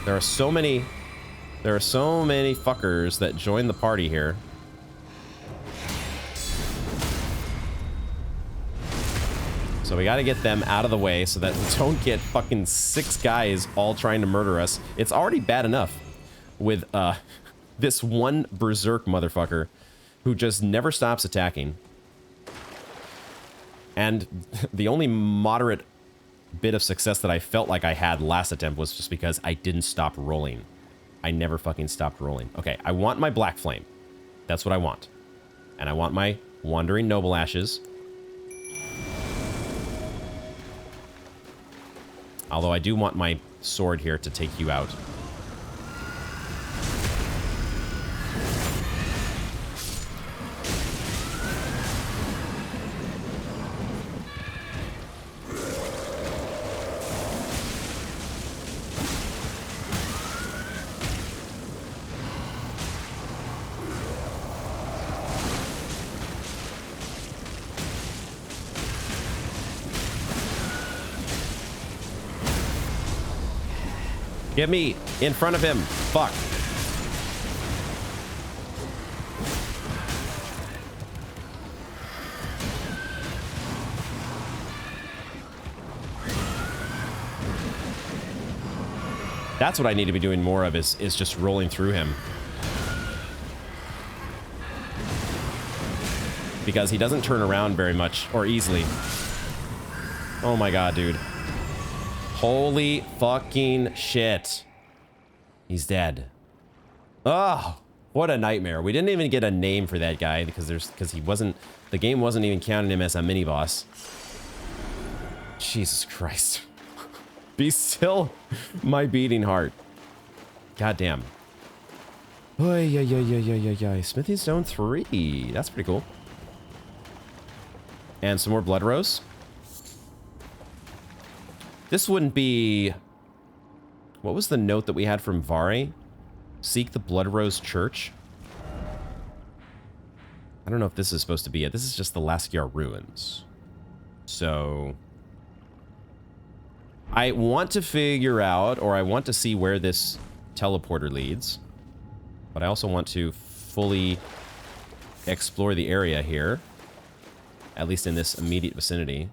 There are so many fuckers that join the party here. So we gotta get them out of the way so that we don't get fucking 6 guys all trying to murder us. It's already bad enough with this one berserk motherfucker who just never stops attacking. And the only moderate bit of success that I felt like I had last attempt was just because I didn't stop rolling. I never fucking stopped rolling. Okay, I want my Black Flame. That's what I want. And I want my Wandering Noble Ashes. Although I do want my sword here to take you out. Get me in front of him. Fuck. That's what I need to be doing more of is just rolling through him. Because he doesn't turn around very much or easily. Oh my god, dude. Holy fucking shit. He's dead. Oh, what a nightmare. We didn't even get a name for that guy because he wasn't, the game wasn't even counting him as a mini boss. Jesus Christ. Be still, my beating heart. God damn. Oy, yeah, yeah, yeah, yeah, yeah, yeah. Smithy Stone 3. That's pretty cool. And some more Blood Rose. This wouldn't be... What was the note that we had from Vare? Seek the Blood Rose Church? I don't know if this is supposed to be it. This is just the Laskyar Ruins. So... I want to figure out, or I want to see where this teleporter leads. But I also want to fully explore the area here. At least in this immediate vicinity.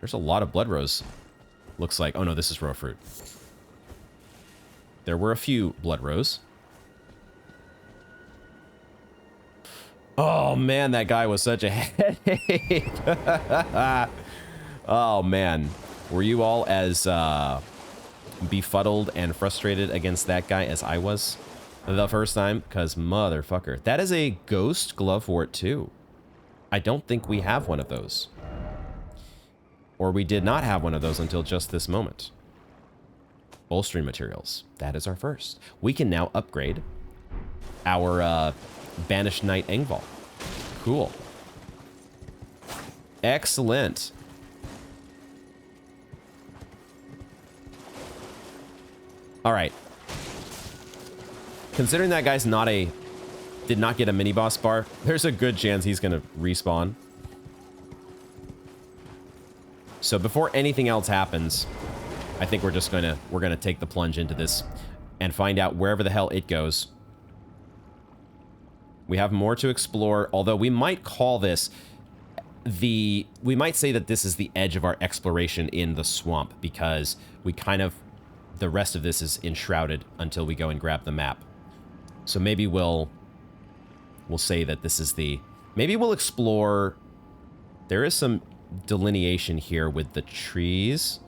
There's a lot of Blood Rose. Looks like... Oh no, this is raw fruit. There were a few Blood Rose. Oh man, that guy was such a headache. Oh man. Were you all as befuddled and frustrated against that guy as I was the first time? Because motherfucker. That is a ghost glovewort too. I don't think we have one of those. Or we did not have one of those until just this moment. Bolstering materials. That is our first. We can now upgrade our Banished Knight Engvall. Cool. Excellent. All right. Considering that guy's did not get a mini boss bar, there's a good chance he's gonna respawn. So before anything else happens, I think we're gonna take the plunge into this and find out wherever the hell it goes. We have more to explore, although we might call this we might say that this is the edge of our exploration in the swamp, because the rest of this is enshrouded until we go and grab the map. So maybe we'll say that this is maybe we'll explore. There is some delineation here with the trees.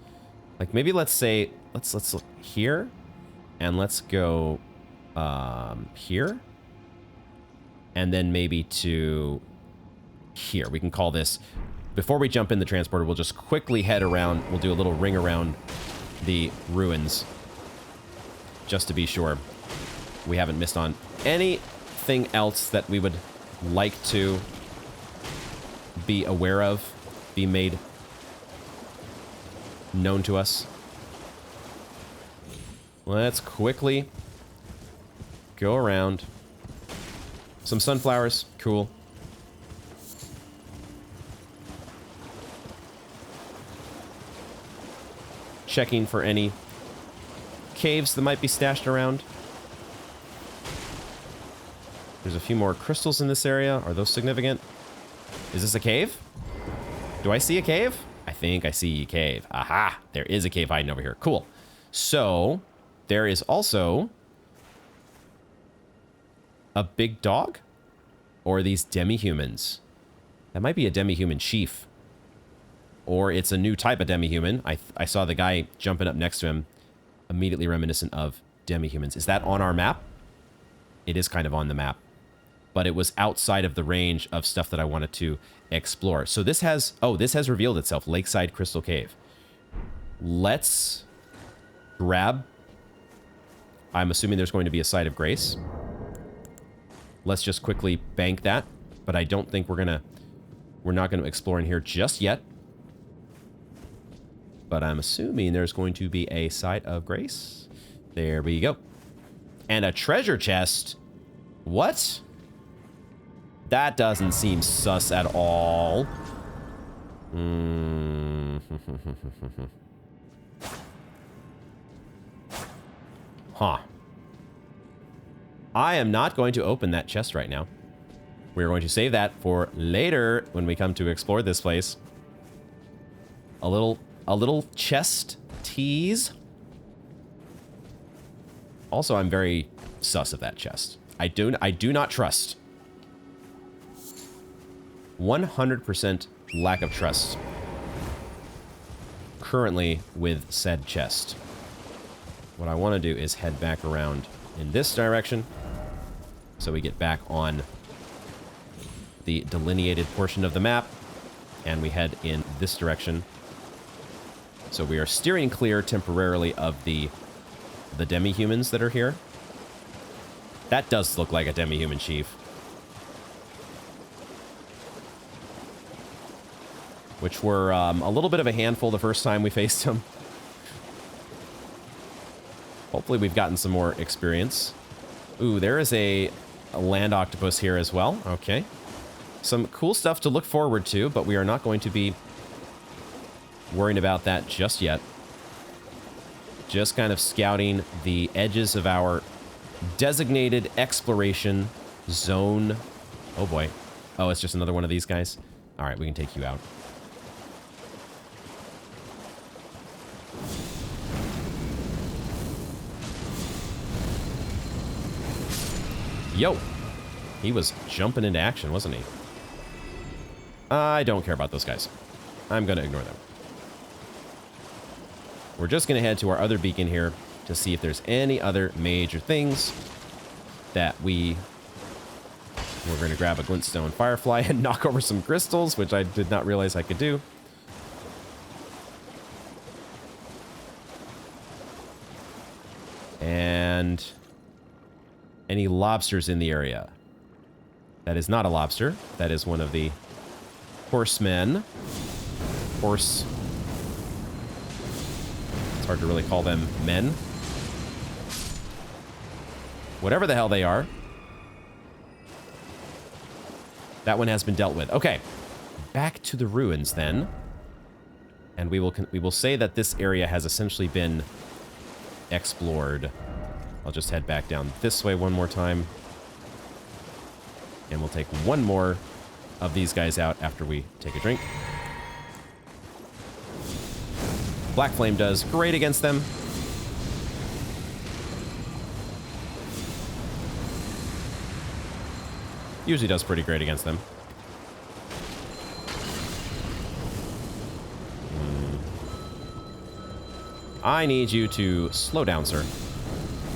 Like maybe let's look here, and let's go here, and then maybe to here. We can call this, before we jump in the transporter, we'll just quickly head around. We'll do a little ring around the ruins just to be sure we haven't missed on anything else that we would like to be aware of, be made known to us. Let's quickly go around. Some sunflowers, cool. Checking for any caves that might be stashed around. There's a few more crystals in this area. Are those significant? Is this a cave? Do I see a cave? I think I see a cave. Aha! There is a cave hiding over here. Cool. So, there is also a big dog? Or are these demi-humans? That might be a demi-human chief. Or it's a new type of demi-human. I saw the guy jumping up next to him. Immediately reminiscent of demi-humans. Is that on our map? It is kind of on the map. But it was outside of the range of stuff that I wanted to explore. So this has... Oh, this has revealed itself. Lakeside Crystal Cave. Let's grab... I'm assuming there's going to be a site of grace. Let's just quickly bank that. But I don't think we're not going to explore in here just yet. But I'm assuming there's going to be a site of grace. There we go. And a treasure chest. What? That doesn't seem sus at all. Huh. I am not going to open that chest right now. We're going to save that for later when we come to explore this place. A little chest tease. Also, I'm very sus of that chest. I do not trust. 100% lack of trust currently with said chest. What I want to do is head back around in this direction so we get back on the delineated portion of the map, and we head in this direction. So we are steering clear temporarily of the demi-humans that are here. That does look like a demi-human chief. Which were a little bit of a handful the first time we faced him. Hopefully we've gotten some more experience. Ooh, there is a land octopus here as well. Okay. Some cool stuff to look forward to, but we are not going to be worrying about that just yet. Just kind of scouting the edges of our designated exploration zone. Oh boy. Oh, it's just another one of these guys. All right, we can take you out. Yo, he was jumping into action, wasn't he? I don't care about those guys. I'm going to ignore them. We're just going to head to our other beacon here to see if there's any other major things that we're going to grab a glintstone firefly and knock over some crystals, which I did not realize I could do. And any lobsters in the area? That is not a lobster. That is one of the horsemen. Horse. It's hard to really call them men. Whatever the hell they are. That one has been dealt with. Okay. Back to the ruins then. And we will say that this area has essentially been explored. I'll just head back down this way one more time. And we'll take one more of these guys out after we take a drink. Black Flame does great against them. Usually does pretty great against them. I need you to slow down, sir.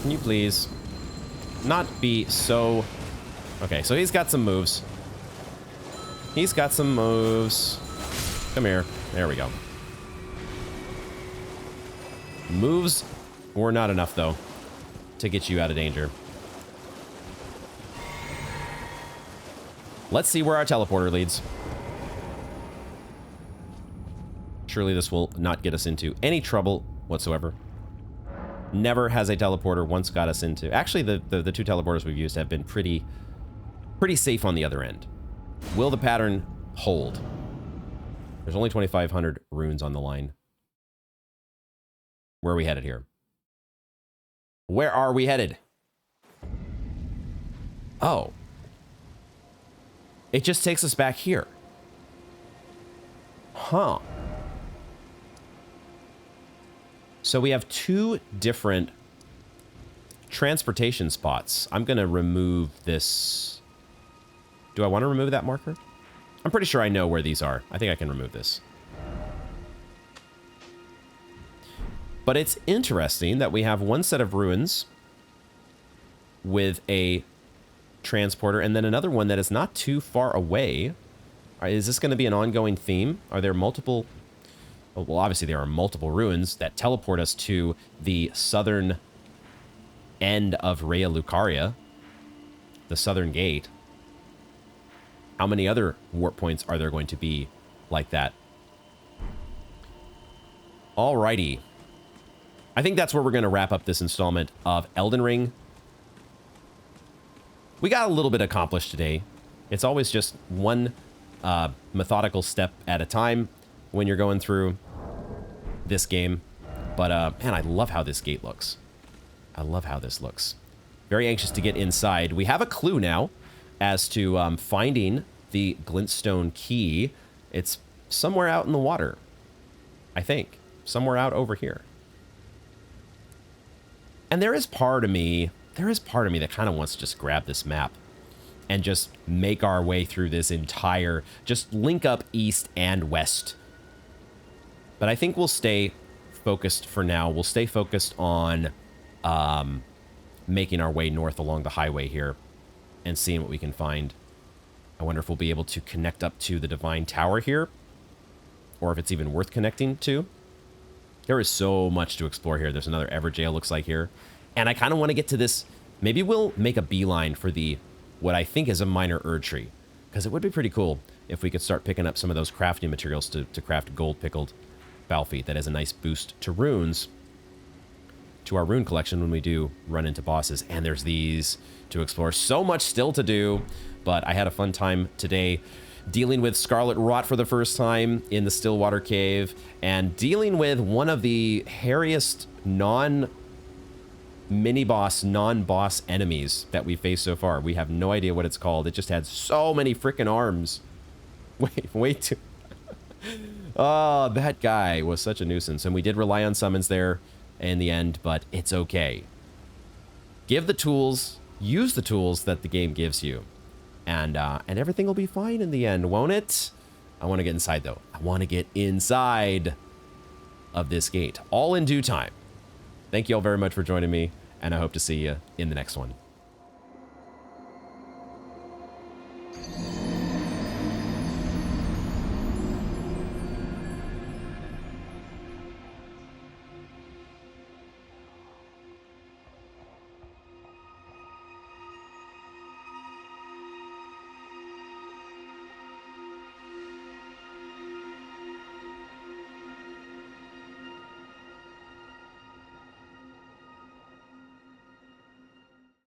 Can you please not be so... Okay, so he's got some moves. He's got some moves. Come here. There we go. Moves were not enough, though, to get you out of danger. Let's see where our teleporter leads. Surely this will not get us into any trouble whatsoever. Never has a teleporter once got us into... Actually, the two teleporters we've used have been pretty safe on the other end. Will the pattern hold? There's only 2,500 runes on the line. Where are we headed here? Where are we headed? Oh. It just takes us back here. Huh. So we have two different transportation spots. I'm going to remove this. Do I want to remove that marker? I'm pretty sure I know where these are. I think I can remove this. But it's interesting that we have one set of ruins with a transporter and then another one that is not too far away. Is this going to be an ongoing theme? Are there multiple... Well, obviously there are multiple ruins that teleport us to the southern end of Raya Lucaria, the southern gate. How many other warp points are there going to be like that? Alrighty. I think that's where we're going to wrap up this installment of Elden Ring. We got a little bit accomplished today. It's always just one methodical step at a time when you're going through this game. But, man, I love how this gate looks. I love how this looks. Very anxious to get inside. We have a clue now as to finding the glintstone key. It's somewhere out in the water, I think. Somewhere out over here. And there is part of me that kind of wants to just grab this map and just make our way through this entire, just link up east and west. But I think we'll stay focused for now. We'll stay focused on making our way north along the highway here and seeing what we can find. I wonder if we'll be able to connect up to the Divine Tower here, or if it's even worth connecting to. There is so much to explore here. There's another Everjail looks like here. And I kind of want to get to this. Maybe we'll make a beeline for the, what I think is a minor Erd tree, because it would be pretty cool if we could start picking up some of those crafting materials to craft gold pickled Balfeet. That is a nice boost to runes, to our rune collection when we do run into bosses. And there's these to explore. So much still to do, but I had a fun time today dealing with Scarlet Rot for the first time in the Stillwater Cave, and dealing with one of the hairiest non-mini-boss, non-boss enemies that we faced so far. We have no idea what it's called. It just had so many freaking arms. Wait too... Oh, that guy was such a nuisance. And we did rely on summons there in the end, but it's okay. Give the tools, use the tools that the game gives you, and everything will be fine in the end, won't it? I want to get inside, though. I want to get inside of this gate, all in due time. Thank you all very much for joining me, and I hope to see you in the next one.